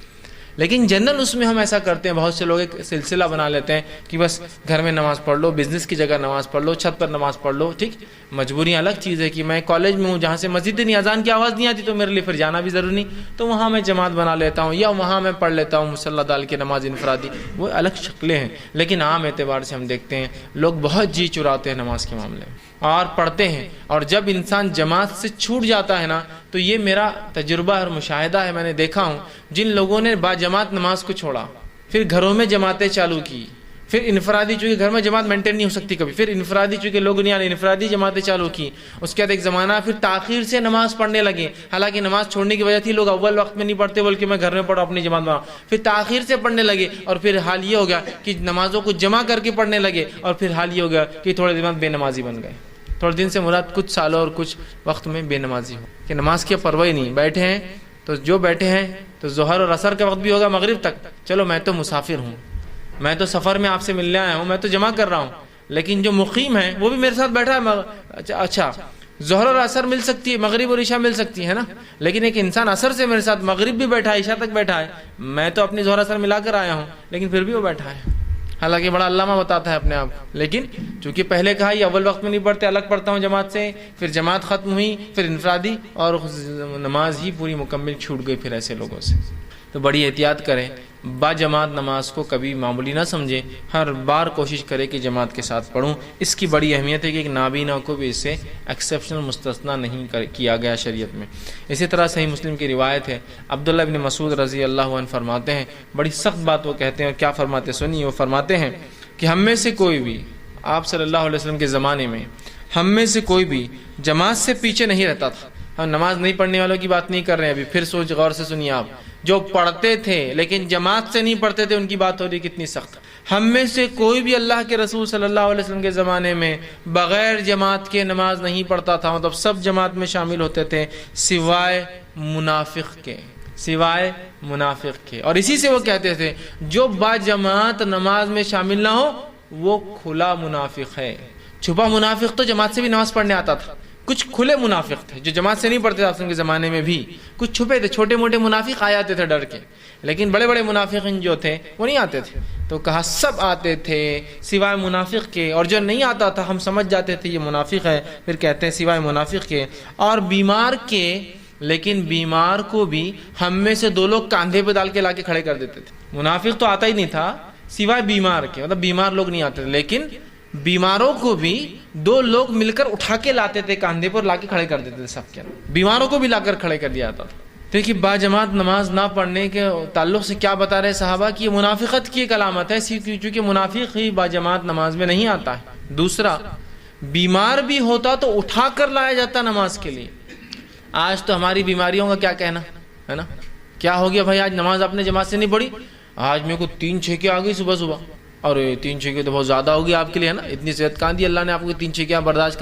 لیکن جنرل اس میں ہم ایسا کرتے ہیں، بہت سے لوگ ایک سلسلہ بنا لیتے ہیں کہ بس گھر میں نماز پڑھ لو، بزنس کی جگہ نماز پڑھ لو، چھت پر نماز پڑھ لو، ٹھیک۔ مجبوریاں الگ چیز ہے کہ میں کالج میں ہوں جہاں سے مسجد نہیں، اذان کی آواز نہیں آتی تو میرے لیے پھر جانا بھی ضروری نہیں، تو وہاں میں جماعت بنا لیتا ہوں یا وہاں میں پڑھ لیتا ہوں مصلی ڈال کے نماز انفرادی، وہ الگ شکلیں ہیں۔ لیکن عام اعتبار سے ہم دیکھتے ہیں لوگ بہت جی چراتے ہیں نماز کے معاملے میں اور پڑھتے ہیں، اور جب انسان جماعت سے چھوٹ جاتا ہے نا، تو یہ میرا تجربہ اور مشاہدہ ہے، میں نے دیکھا ہوں جن لوگوں نے با جماعت نماز کو چھوڑا، پھر گھروں میں جماعتیں چالو کی، پھر انفرادی، چونکہ گھر میں جماعت مینٹین نہیں ہو سکتی کبھی، پھر انفرادی چونکہ لوگ نہیں آنے، انفرادی جماعتیں چالو کی۔ اس کے بعد ایک زمانہ پھر تاخیر سے نماز پڑھنے لگے، حالانکہ نماز چھوڑنے کی وجہ تھی لوگ اول وقت میں نہیں پڑھتے بلکہ میں گھر میں پڑھوں اپنی جماعت بناؤں، پھر تاخیر سے پڑھنے لگے، اور پھر حال یہ ہو گیا کہ نمازوں کو جمع کر کے پڑھنے لگے، اور پھر حال یہ ہو گیا کہ تھوڑے دن بعد بے نمازی بن گئے۔ تھوڑے دن سے مراد کچھ سالوں اور کچھ وقت میں بے نمازی ہو کہ نماز کی پرواہ نہیں، بیٹھے ہیں تو جو بیٹھے ہیں تو ظہر اور عصر کا وقت بھی ہوگا مغرب تک، چلو میں تو مسافر ہوں، میں تو سفر میں آپ سے ملنے آیا ہوں، میں تو جمع کر رہا ہوں، لیکن جو مقیم ہے وہ بھی میرے ساتھ بیٹھا ہے، اچھا ظہر اور عصر مل سکتی ہے، مغرب اور عشاء مل سکتی ہے نا، لیکن ایک انسان عصر سے میرے ساتھ مغرب بھی بیٹھا ہے، عشاء تک بیٹھا ہے، میں تو اپنی ظہر عصر ملا کر آیا ہوں لیکن پھر بھی وہ بیٹھا ہے، حالانکہ بڑا علامہ بتاتا ہے اپنے آپ، لیکن چونکہ پہلے کہا یہ اول وقت میں نہیں پڑھتے، الگ پڑھتا ہوں جماعت سے، پھر جماعت ختم ہوئی، پھر انفرادی، اور نماز ہی پوری مکمل چھوٹ گئی پھر ایسے لوگوں سے۔ تو بڑی احتیاط کریں، با جماعت نماز کو کبھی معمولی نہ سمجھیں، ہر بار کوشش کریں کہ جماعت کے ساتھ پڑھوں۔ اس کی بڑی اہمیت ہے کہ ایک نابینا کو بھی اس سے ایکسیپشنل مستثنا نہیں کیا گیا شریعت میں۔ اسی طرح صحیح مسلم کی روایت ہے، عبداللہ بن مسعود رضی اللہ عنہ فرماتے ہیں، بڑی سخت بات وہ کہتے ہیں، اور کیا فرماتے سنیے، وہ فرماتے ہیں کہ ہم میں سے کوئی بھی، آپ صلی اللہ علیہ وسلم کے زمانے میں ہم میں سے کوئی بھی جماعت سے پیچھے نہیں رہتا تھا۔ ہم نماز نہیں پڑھنے والوں کی بات نہیں کر رہے ہیں ابھی، پھر سوچ غور سے سنیے آپ، جو پڑھتے تھے لیکن جماعت سے نہیں پڑھتے تھے ان کی بات ہو رہی کتنی سخت۔ ہم میں سے کوئی بھی اللہ کے رسول صلی اللہ علیہ وسلم کے زمانے میں بغیر جماعت کے نماز نہیں پڑھتا تھا، مطلب سب جماعت میں شامل ہوتے تھے سوائے منافق کے، سوائے منافق کے، اور اسی سے وہ کہتے تھے جو با جماعت نماز میں شامل نہ ہو وہ کھلا منافق ہے۔ چھپا منافق تو جماعت سے بھی نماز پڑھنے آتا تھا، کچھ کھلے منافق تھے جو جماعت سے نہیں پڑھتے تھے آپ کے زمانے میں بھی، کچھ چھپے تھے، چھوٹے موٹے منافق آ جاتے تھے ڈر کے، لیکن بڑے بڑے منافقین جو تھے وہ نہیں آتے تھے۔ تو کہا سب آتے تھے سوائے منافق کے، اور جو نہیں آتا تھا ہم سمجھ جاتے تھے یہ منافق ہے، پھر کہتے ہیں سوائے منافق کے اور بیمار کے، لیکن بیمار کو بھی ہم میں سے 2 لوگ کاندھے پہ ڈال کے لا کے کھڑے کر دیتے تھے۔ منافق تو آتا ہی نہیں تھا سوائے بیمار کے، مطلب بیمار لوگ نہیں آتے تھے، لیکن بیماروں کو بھی 2 لوگ مل کر اٹھا کے لاتے تھے، کاندھے پر لا کے کھڑے کر دیتے تھے، سب کے بیماروں کو بھی لا کر کھڑے کر دیا جاتا تھا۔ دیکھیے باجماعت نماز نہ پڑھنے کے تعلق سے کیا بتا رہے صحابہ کہ یہ منافقت کی ایک علامت ہے، چونکہ منافق ہی باجماعت نماز میں نہیں آتا ہے۔ دوسرا، بیمار بھی ہوتا تو اٹھا کر لایا جاتا نماز کے لیے۔ آج تو ہماری بیماریوں کا کیا کہنا ہے نا، کیا ہو گیا بھائی آج نماز اپنے جماعت سے نہیں پڑھی، آج میرے کو 3 چھکے آ گئی صبح صبح، اور 3 چھکے تو بہت زیادہ ہو گیا آپ کے لیے ہے نا، اتنی صحت کہاں دی اللہ نے آپ کو 3 چھکیاں برداشت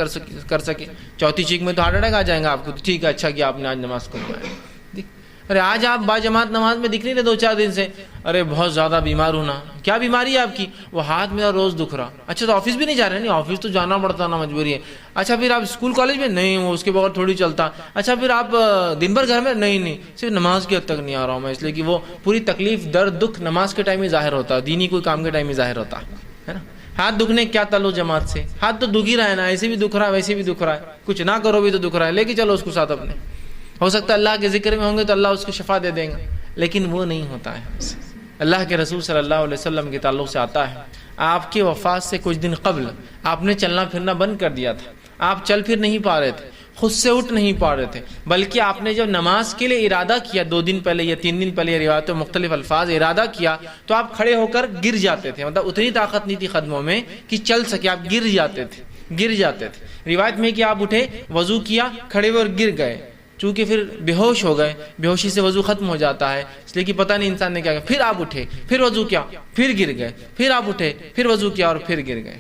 کر سکے، چوتھی چھیک میں تو ہارٹ اٹیک آ جائیں گا آپ کو۔ تو ٹھیک ہے، اچھا کیا آپ نے آج نماز کو پڑھا۔ ارے آج آپ باجماعت نماز میں دکھ نہیں رہے 2-4 دن سے، ارے بہت زیادہ بیمار ہونا، کیا بیماری ہے آپ کی؟ وہ ہاتھ میرا روز دکھ رہا۔ اچھا تو آفس بھی نہیں جا رہے؟ نہیں، آفس تو جانا پڑتا نا، مجبوری ہے۔ اچھا پھر آپ اسکول کالج میں؟ نہیں، وہ اس کے بغیر تھوڑی چلتا۔ اچھا پھر آپ دن بھر گھر میں؟ نہیں، صرف نماز کی حد تک نہیں آ رہا ہوں میں، اس لیے کہ وہ پوری تکلیف درد دکھ نماز کے ٹائم ہی ظاہر ہوتا ہے، دینی کوئی کام کے ٹائم ہی ظاہر ہوتا ہے نا۔ ہاتھ دکھنے کیا تعلق جماعت سے؟ ہاتھ تو دکھ ہی رہا ہے نا، ایسے بھی دکھ رہا ہے ویسے بھی دکھ رہا ہے، کچھ نہ کرو بھی تو دکھ رہا ہے، لے کے چلو اس کو ساتھ اپنے، ہو سکتا ہے اللہ کے ذکر میں ہوں گے تو اللہ اس کو شفا دے دیں گا، لیکن وہ نہیں ہوتا ہے۔ اللہ کے رسول صلی اللہ علیہ وسلم کے تعلق سے آتا ہے، آپ کی وفات سے کچھ دن قبل آپ نے چلنا پھرنا بند کر دیا تھا، آپ چل پھر نہیں پا رہے تھے، خود سے اٹھ نہیں پا رہے تھے، بلکہ آپ نے جب نماز کے لیے ارادہ کیا 2 دن پہلے یا 3 دن پہلے، روایتوں مختلف الفاظ ارادہ کیا، تو آپ کھڑے ہو کر گر جاتے تھے، مطلب اتنی طاقت نہیں تھی قدموں میں کہ چل سکے، آپ گر جاتے تھے۔ روایت میں کہ آپ اٹھے، وضو کیا، کھڑے ہوئے اور گر گئے، چونکہ پھر بے ہوش ہو گئے، بے ہوشی سے وضو ختم ہو جاتا ہے، اس لیے کہ پتہ نہیں انسان نے کیا کیا، پھر آپ اٹھے، پھر وضو کیا، پھر گر گئے، پھر آپ اٹھے، پھر وضو کیا اور پھر گر گئے۔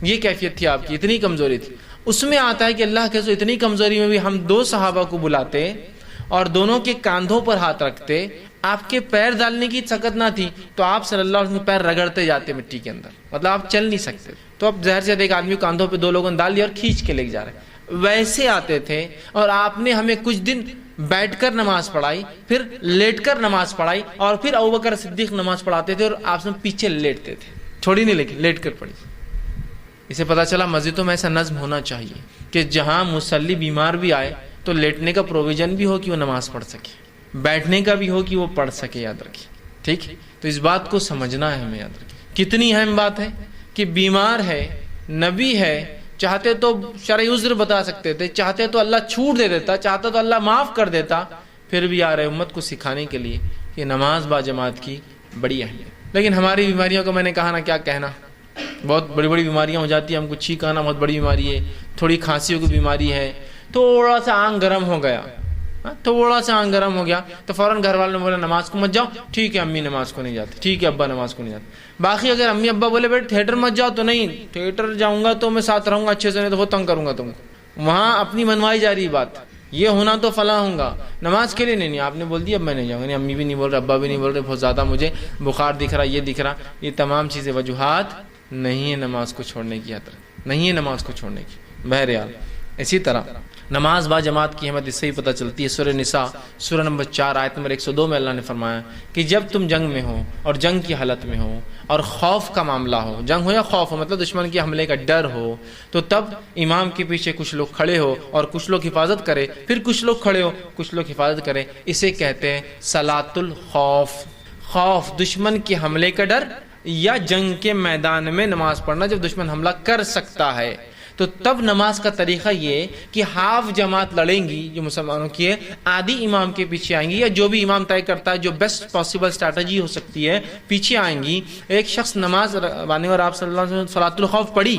یہ کیفیت تھی آپ کی، اتنی کمزوری تھی۔ اس میں آتا ہے کہ اللہ کے رسول اتنی کمزوری میں بھی ہم 2 صحابہ کو بلاتے اور دونوں کے کاندھوں پر ہاتھ رکھتے، آپ کے پیر ڈالنے کی طاقت نہ تھی تو آپ صلی اللہ علیہ وسلم پیر رگڑتے جاتے مٹی کے اندر، مطلب آپ چل نہیں سکتے، تو اب ظاہر سے ایک آدمی کاندھوں پہ 2 لوگوں نے ڈال دیا اور کھینچ کے لے جا رہے، ویسے آتے تھے۔ اور آپ نے ہمیں کچھ دن بیٹھ کر نماز پڑھائی، پھر لیٹ کر نماز پڑھائی، اور پھر ابوبکر صدیق نماز پڑھاتے تھے اور آپ سے پیچھے لیٹتے تھے، چھوڑی نہیں لیکن لیٹ کر پڑھی۔ اسے پتا چلا مسجدوں میں ایسا نظم ہونا چاہیے کہ جہاں مصلی بیمار بھی آئے تو لیٹنے کا پروویژن بھی ہو کہ وہ نماز پڑھ سکے، بیٹھنے کا بھی ہو کہ وہ پڑھ سکے، یاد رکھیے، ٹھیک۔ تو اس بات کو سمجھنا ہے ہمیں، یاد رکھیے کتنی اہم بات ہے کہ بیمار ہے، نبی ہے، چاہتے تو شرعی عذر بتا سکتے تھے، چاہتے تو اللہ چھوٹ دے دیتا، چاہتا تو اللہ معاف کر دیتا، پھر بھی آ رہے امت کو سکھانے کے لیے کہ نماز با جماعت کی بڑی اہمیت۔ لیکن ہماری بیماریوں کو میں نے کہا نا کیا کہنا، بہت بڑی بڑی بیماریاں ہو جاتی ہیں، ہم کو چھینک آنا بہت بڑی بیماری ہے، تھوڑی کھانسیوں کی بیماری ہے، تھوڑا سا آنکھ گرم ہو گیا، تھوڑا سا آنکھ گرم ہو گیا تو فوراً گھر والوں نے بولا نماز کو مت جاؤ، ٹھیک ہے امی نماز کو نہیں جاتی، ٹھیک ہے ابا نماز کو نہیں جاتے۔ باقی اگر امی ابا بولے بیٹے تھیٹر مت جاؤ تو نہیں، تھیٹر جاؤں گا تو میں ساتھ رہوں گا اچھے سے، نہیں تو وہ تنگ کروں گا تم کو، وہاں اپنی منوائی جا رہی بات، یہ ہونا تو فلاں ہوں گا، نماز کے لیے نہیں، آپ نے بول دیا اب میں نہیں جاؤں گا، نہیں امی بھی نہیں بول رہے، ابا بھی نہیں بول رہے، بہت زیادہ مجھے بخار دکھ رہا، یہ دکھ رہا، یہ تمام چیزیں وجوہات نہیں ہے نماز کو چھوڑنے کی، نہیں ہے نماز کو چھوڑنے کی۔ بہرحال اسی طرح نماز با جماعت کی اہمیت اس سے ہی پتہ چلتی ہے۔ سورہ نساء سورہ نمبر 4 آیت نمبر 102 میں اللہ نے فرمایا کہ جب تم جنگ میں ہو اور جنگ کی حالت میں ہو اور خوف کا معاملہ ہو، جنگ ہو یا خوف ہو مطلب دشمن کے حملے کا ڈر ہو، تو تب امام کے پیچھے کچھ لوگ کھڑے ہو اور کچھ لوگ حفاظت کرے، پھر کچھ لوگ کھڑے ہو کچھ لوگ حفاظت کرے، اسے کہتے ہیں صلاۃ الخوف۔ خوف دشمن کے حملے کا ڈر یا جنگ کے میدان میں نماز پڑھنا جب دشمن حملہ کر سکتا ہے، تو تب نماز کا طریقہ یہ کہ ہاف جماعت لڑیں گی جو مسلمانوں کی ہے، آدھی امام کے پیچھے آئیں گی، یا جو بھی امام طے کرتا ہے جو بیسٹ پاسبل اسٹریٹجی ہو سکتی ہے پیچھے آئیں گی۔ ایک شخص نماز بانے اور آپ صلی اللہ علیہ وسلم صلاۃ الخوف پڑھی،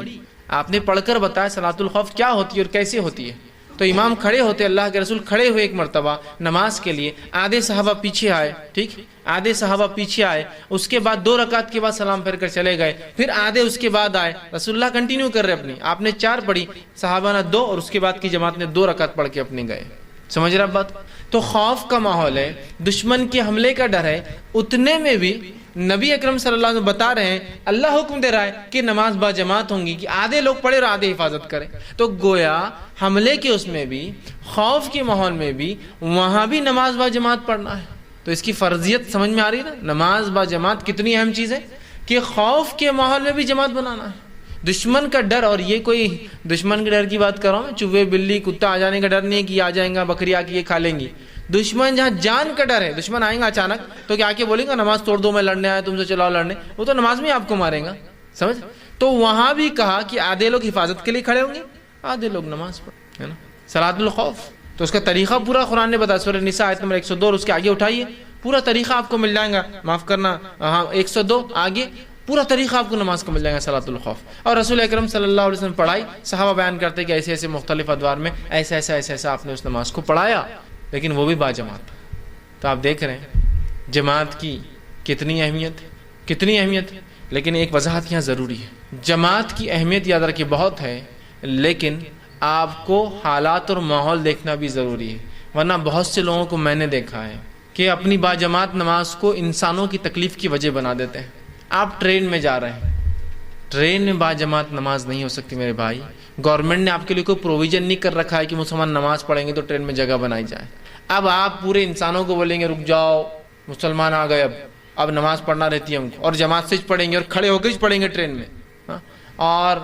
آپ نے پڑھ کر بتایا صلاۃ الخوف کیا ہوتی ہے اور کیسے ہوتی ہے، تو امام کھڑے ہوتے، اللہ کے رسول کھڑے ہوئے ایک مرتبہ نماز کے لیے، آدھے صحابہ پیچھے آئے، ٹھیک، آدھے صحابہ پیچھے آئے، اس کے بعد 2 رکعت کے بعد سلام پھیر کر چلے گئے، پھر آدھے اس کے بعد آئے، رسول اللہ کنٹینیو کر رہے اپنی، آپ نے 4 پڑھی، صحابہ نے 2 اور اس کے بعد کی جماعت نے 2 رکعت پڑھ کے اپنے گئے۔ سمجھ رہے آپ بات؟ تو خوف کا ماحول ہے، دشمن کے حملے کا ڈر ہے، اتنے میں بھی نبی اکرم صلی اللہ علیہ وسلم بتا رہے ہیں، اللہ حکم دے رہا ہے کہ نماز با جماعت ہوں گی، کہ آدھے لوگ پڑھے اور آدھے حفاظت کریں، تو گویا حملے کے اس میں بھی، خوف کے ماحول میں بھی، وہاں بھی نماز با جماعت پڑھنا ہے۔ تو اس کی فرضیت سمجھ میں آ رہی ہے نا، نماز با جماعت کتنی اہم چیز ہے کہ خوف کے ماحول میں بھی جماعت بنانا ہے۔ دشمن کا ڈر، اور یہ کوئی دشمن کے ڈر کی بات کر رہا ہوں میں، چوہے بلی کتا آ جانے کا ڈر نہیں کہ آ جائیں گا بکری آ کے یہ کھا لیں گی، دشمن جہاں جان کا ڈر ہے، دشمن آئیں گا اچانک تو کیا کے بولیں گا نماز توڑ دو میں لڑنے آیا تم سے چلاؤ لڑنے، وہ تو نماز میں آپ کو ماریں گا، سمجھ؟ تو وہاں بھی کہا کہ آدھے لوگ حفاظت کے لیے کھڑے ہوں گے، آدھے لوگ نماز پڑھ، ہے نا، صلاۃ الخوف۔ تو اس کا طریقہ پورا قرآن نے بتایا، سورہ نساء آیت نمبر 102، اور اس کے آگے اٹھائیے، پورا طریقہ آپ کو مل جائے گا، معاف کرنا ہاں 102 آگے پورا طریقہ آپ کو نماز کا مل جائے گا صلاۃ الخوف. اور رسول اکرم صلی اللہ علیہ وسلم پڑھائی، صحابہ بیان کرتے کہ ایسے ایسے مختلف ادوار میں ایسا ایسا ایسا ایسا آپ نے اس نماز کو پڑھایا، لیکن وہ بھی باجماعت. تو آپ دیکھ رہے ہیں جماعت کی کتنی اہمیت ہے، کتنی اہمیت ہے. لیکن ایک وضاحت یہاں ضروری ہے، جماعت کی اہمیت یاد رکھیے بہت ہے، لیکن آپ کو حالات اور ماحول دیکھنا بھی ضروری ہے. ورنہ بہت سے لوگوں کو میں نے دیکھا ہے کہ اپنی باجماعت نماز کو انسانوں کی تکلیف کی وجہ بنا دیتے ہیں. آپ ٹرین میں جا رہے ہیں، ٹرین میں باجماعت نماز نہیں ہو سکتی میرے بھائی. گورنمنٹ نے آپ کے لیے کوئی پروویژن نہیں کر رکھا ہے کہ مسلمان نماز پڑھیں گے تو ٹرین میں جگہ بنائی جائے. اب آپ پورے انسانوں کو بولیں گے رک جاؤ مسلمان آ گئے، اب نماز پڑھنا رہتی ہے ہم کو، اور جماعت سے پڑھیں گے اور کھڑے ہو کے پڑھیں گے ٹرین میں. اور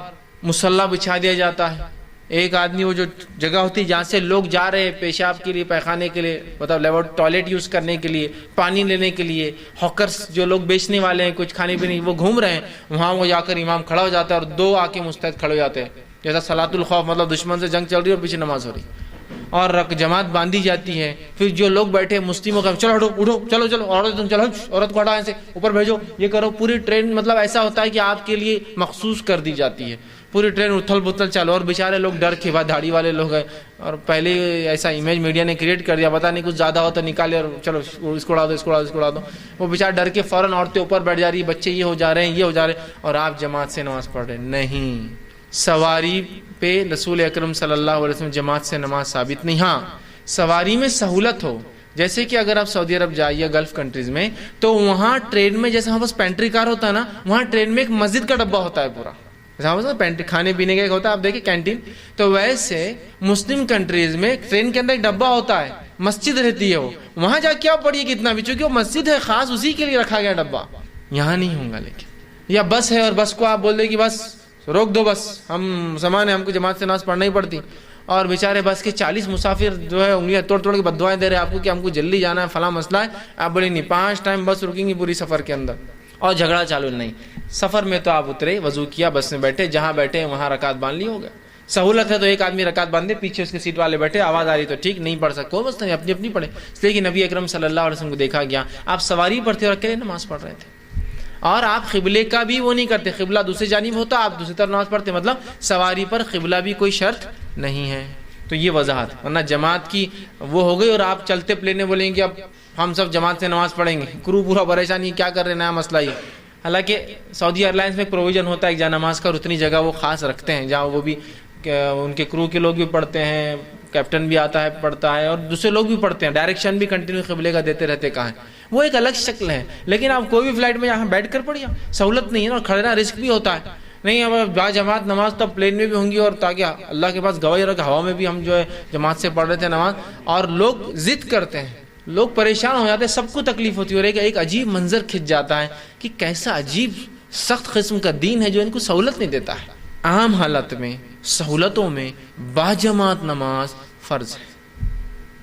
مصلی بچھا دیا جاتا ہے، ایک آدمی وہ جو جگہ ہوتی ہے جہاں سے لوگ جا رہے ہیں پیشاب کے لیے، پیخانے کے لیے، مطلب ٹوائلٹ یوز کرنے کے لیے، پانی لینے کے لیے، ہاکرس جو لوگ بیچنے والے ہیں کچھ کھانے پینے وہ گھوم رہے ہیں، وہاں وہ جا کر امام کھڑا ہو جاتا ہے اور دو آ کے مستعد کھڑے ہو جاتے ہیں، جیسا صلاۃ الخوف، مطلب دشمن سے جنگ چل رہی ہے اور پیچھے نماز ہو رہی ہے، اور جماعت باندھی جاتی ہے. پھر جو لوگ بیٹھے مسلموں کا چلو ہٹو اٹھو، چلو چلو عورت تم چلو، عورت کو ہٹا سے اوپر بھیجو، یہ کرو. پوری ٹرین مطلب ایسا ہوتا ہے کہ آپ کے لیے مخصوص کر دی جاتی ہے، پوری ٹرین اتھل بتل چلو، اور بیچارے لوگ ڈر کے بعد داڑھی والے لوگ ہیں، اور پہلے ایسا امیج میڈیا نے کریٹ کر دیا، پتہ نہیں کچھ زیادہ ہوتا نکالے اور چلو اس کو اڑا دو، اس کو اڑا دو، اس کو اڑا دو. وہ بیچارے ڈر کے فوراً عورتیں اوپر بیٹھ جا رہی ہیں، بچے یہ ہو جا رہے ہیں، یہ ہو جا رہے ہیں، اور آپ جماعت سے نماز پڑھ رہے ہیں. نہیں، سواری پہ رسول اکرم صلی اللہ علیہ وسلم جماعت سے نماز ثابت نہیں. ہاں سواری میں سہولت ہو، جیسے کہ اگر آپ سعودی عرب جائیے گلف کنٹریز میں تو وہاں ٹرین میں جیسے ہمارے پاس پینٹری کار ہوتا ہے نا، وہاں ٹرین میں ایک مسجد کا ڈبہ ہوتا ہے پورا، کھانے پینے کا ایک ہوتا ہے، آپ دیکھیں کینٹین. تو ویسے مسلم کنٹریز میں ٹرین کے اندر ایک ڈبہ ہوتا ہے، مسجد رہتی ہے، وہ وہاں جا کے آپ پڑھیے کتنا بھی، چونکہ وہ مسجد ہے خاص، اسی کے لیے رکھا گیا ڈبہ. یہاں نہیں ہوگا. لیکن یا بس ہے اور بس کو آپ بول دیں کہ بس روک دو، بس ہم مسلمان ہیں، ہم کو جماعت سے نماز پڑھنا ہی پڑتی، اور بیچارے بس کے 40 مسافر جو ہے انگلیاں توڑ توڑ کے بددعائیں دے رہے ہیں آپ کو کہ ہم کو جلدی جانا ہے، فلاں مسئلہ ہے. آپ بولے نہیں 5 ٹائم بس رکیں گی پوری سفر کے اندر، اور جھگڑا چالو نہیں. سفر میں تو آپ اترے، وضو کیا، بس میں بیٹھے، جہاں بیٹھے وہاں رکعت باندھ لی، ہو گیا. سہولت ہے تو ایک آدمی رکعت باندھے، پیچھے اس کے سیٹ والے بیٹھے، آواز آ رہی تو ٹھیک، نہیں پڑھ سکتے کوئی مسئلہ نہیں، اپنی اپنی پڑھے. اس لیے کہ نبی اکرم صلی اللہ علیہ وسلم کو دیکھا گیا آپ سواری پر تھے اور اکیلے نماز پڑھ رہے تھے، اور آپ قبلے کا بھی وہ نہیں کرتے، قبلہ دوسری جانب ہوتا آپ دوسری طرف نماز پڑھتے، مطلب سواری پر قبلہ بھی کوئی شرط نہیں ہے. تو یہ وضاحت. ورنہ جماعت کی وہ ہو گئی اور آپ چلتے پلینے بولیں گے اب ہم سب جماعت سے نماز پڑھیں گے، کرو پورا پریشانی کیا کر رہے ہیں، نیا مسئلہ یہ. حالانکہ سعودی ایئر لائنس میں ایک پروویژن ہوتا ہے کہ جہاں نماز کا، اور اتنی جگہ وہ خاص رکھتے ہیں جہاں وہ بھی ان کے کرو کے لوگ بھی پڑھتے ہیں، کیپٹن بھی آتا ہے پڑھتا ہے، اور دوسرے لوگ بھی پڑھتے ہیں، ڈائریکشن بھی کنٹینیو قبلے کا دیتے رہتے کہاں ہے. وہ ایک الگ شکل ہے. لیکن آپ کوئی بھی فلائٹ میں یہاں بیٹھ کر پڑھیے، سہولت نہیں ہے نا، اور کھڑنا رسک بھی ہوتا ہے. نہیں اب با جماعت نماز تب پلین میں بھی ہوں گی، اور تاکہ اللہ کے پاس گواہی رکھ ہوا میں بھی ہم جو ہے جماعت سے پڑھ رہے تھے نماز، اور لوگ ضد کرتے ہیں، لوگ پریشان ہو جاتے ہیں، سب کو تکلیف ہوتی ہے، اور ایک عجیب منظر کھنچ جاتا ہے کہ کیسا عجیب سخت قسم کا دین ہے جو ان کو سہولت نہیں دیتا ہے. عام حالت میں سہولتوں میں باجماعت نماز فرض ہے.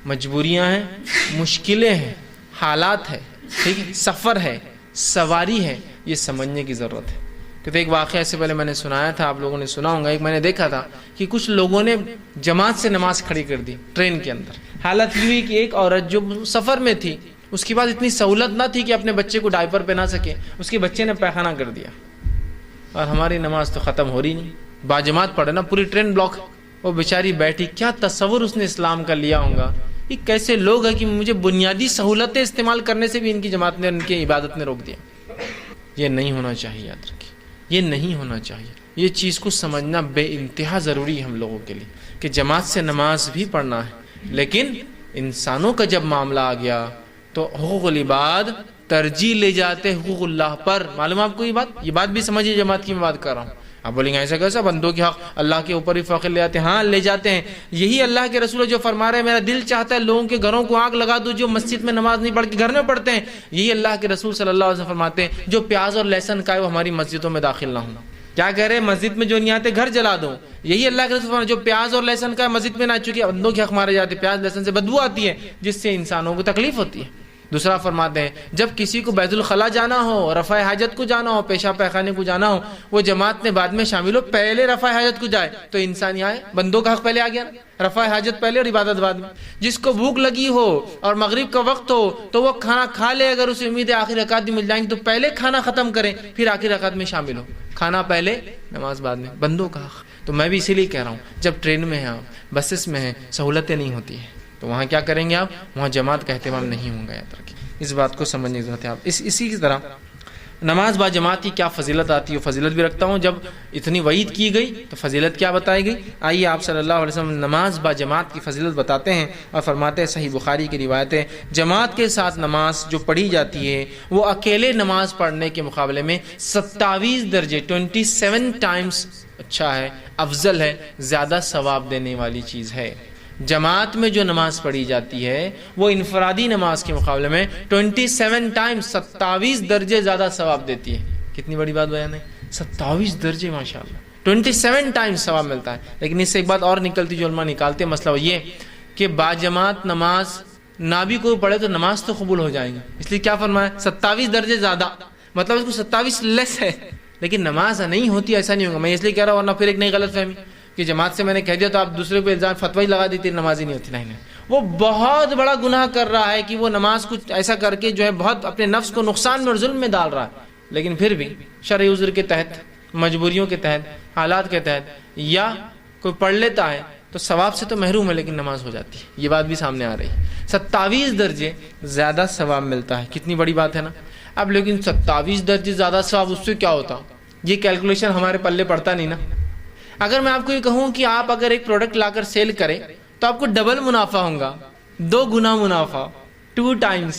مجبوریاں ہیں، مشکلیں ہیں، حالات ہے، ٹھیک ہے، سفر ہے، سواری ہے، یہ سمجھنے کی ضرورت ہے. کہ ایک واقعہ سے پہلے میں نے سنایا تھا، آپ لوگوں نے سنا ہوگا، ایک میں نے دیکھا تھا کہ کچھ لوگوں نے جماعت سے نماز کھڑی کر دی ٹرین کے اندر. حالت یہ ہوئی کہ ایک عورت جو سفر میں تھی، اس کے پاس اتنی سہولت نہ تھی کہ اپنے بچے کو ڈائپر پہنا سکے، اس کے بچے نے پیخانہ کر دیا، اور ہماری نماز تو ختم ہو رہی نہیں، باجماعت پڑھے نا، پوری ٹرین بلاک. وہ بیچاری بیٹھی، کیا تصور اس نے اسلام کا لیا ہوگا. یہ کیسے لوگ ہیں کہ مجھے بنیادی سہولتیں استعمال کرنے سے بھی ان کی جماعت نے، ان کی عبادت نے روک دیا. یہ نہیں ہونا چاہیے، یاد رکھیے یہ نہیں ہونا چاہیے. یہ چیز کو سمجھنا بے انتہا ضروری ہے ہم لوگوں کے لیے کہ جماعت سے نماز بھی پڑھنا ہے، لیکن انسانوں کا جب معاملہ آ گیا تو حقوق العباد ترجیح لے جاتے حقوق اللہ پر. معلوم آپ کو یہ بات بھی سمجھیے، جماعت کی میں بات کر رہا ہوں. آپ بولیں گے ایسا کیسا، بندوں کے حق اللہ کے اوپر ہی فخر لے جاتے ہیں. ہاں لے جاتے ہیں. یہی اللہ کے رسول جو فرما رہے ہیں میرا دل چاہتا ہے لوگوں کے گھروں کو آگ لگا دو جو مسجد میں نماز نہیں پڑھ کے گھر میں پڑھتے ہیں. یہی اللہ کے رسول صلی اللہ علیہ وسلم فرماتے ہیں جو پیاز اور لہسن کھائے وہ ہماری مسجدوں میں داخل نہ ہوں. کیا کہہ رہے ہیں، مسجد میں جو نہیں آتے گھر جلا دو. یہی اللہ کے رسول فرماتے ہیں جو پیاز اور لہسن کھائے مسجد میں نہ، چونکہ بندوں کے حق مارے جاتے، پیاز لہسن سے بدبو آتی ہے جس سے انسانوں کو تکلیف ہوتی ہے. دوسرا فرماتے ہیں جب کسی کو بیت الخلا جانا ہو، رفع حاجت کو جانا ہو، پیشاب پیخانے کو جانا ہو، وہ جماعت میں بعد میں شامل ہو، پہلے رفع حاجت کو جائے تو انسان یہاں بندوں کا حق پہلے آ گیا نا، رفع حاجت پہلے اور عبادت بعد میں۔ جس کو بھوک لگی ہو اور مغرب کا وقت ہو تو وہ کھانا کھا لے، اگر اسے امید ہے آخری رکعت بھی مل جائیں گی تو پہلے کھانا ختم کریں پھر آخری رکعت میں شامل ہو، کھانا پہلے نماز بعد میں، بندوں کا حق۔ تو میں بھی اسی لیے کہہ رہا ہوں جب ٹرین میں ہیں آپ، بسز میں ہیں، سہولتیں نہیں ہوتی ہیں تو وہاں کیا کریں گے آپ؟ وہاں جماعت کا اہتمام نہیں ہوگا، یاد رکھیں اس بات کو سمجھنے کی ضرورت ہے۔ آپ اسی کی طرح نماز با جماعت کی کیا فضیلت آتی ہے، فضیلت بھی رکھتا ہوں۔ جب اتنی وعید کی گئی تو فضیلت کیا بتائی گئی؟ آئیے آپ صلی اللہ علیہ وسلم نماز با جماعت کی فضیلت بتاتے ہیں اور فرماتے ہیں، صحیح بخاری کی روایت ہے، جماعت کے ساتھ نماز جو پڑھی جاتی ہے وہ اکیلے نماز پڑھنے کے مقابلے میں 27 درجے 27 ٹائمز اچھا ہے، افضل ہے، زیادہ ثواب دینے والی چیز ہے۔ جماعت میں جو نماز پڑھی جاتی ہے وہ انفرادی نماز کے مقابلے میں 27 ٹائمز 27 درجے زیادہ ثواب دیتی ہے۔ کتنی بڑی بات بیان ہے، 27 درجے ماشاءاللہ 27 ٹائمز ثواب ملتا ہے۔ لیکن اس سے ایک بات اور نکلتی جو علماء نکالتے ہیں، مسئلہ وہ یہ کہ باجماعت نماز نہ بھی کوئی پڑھے تو نماز تو قبول ہو جائیں گی، اس لیے کیا فرمایا 27 درجے زیادہ، مطلب اس کو 27 لیس ہے، لیکن نماز نہیں ہوتی ایسا نہیں ہوگا۔ میں اس لیے کہہ رہا ہوں ورنہ پھر ایک نئی غلط فہمی کہ جماعت سے میں نے کہہ دیا تو آپ دوسرے پہ الزام فتوی لگا دی، تیری نماز ہی نہیں ہوتی۔ نہیں، وہ بہت بڑا گناہ کر رہا ہے کہ وہ نماز کچھ ایسا کر کے جو ہے بہت اپنے نفس کو نقصان میں اور ظلم میں ڈال رہا ہے، لیکن پھر بھی شرعی عذر کے تحت، مجبوریوں کے تحت، حالات کے تحت یا کوئی پڑھ لیتا ہے تو ثواب سے تو محروم ہے لیکن نماز ہو جاتی ہے۔ یہ بات بھی سامنے آ رہی ہے، 27 درجے زیادہ ثواب ملتا ہے، کتنی بڑی بات ہے نا۔ اب لیکن 27 درجے زیادہ ثواب، اس سے کیا ہوتا؟ یہ کیلکولیشن ہمارے پلے پڑتا نہیں نا۔ اگر میں آپ کو یہ کہوں کہ آپ اگر ایک پروڈکٹ لا کر سیل کریں تو آپ کو ڈبل منافع ہوگا، 2 گنا منافع، 2 ٹائمز،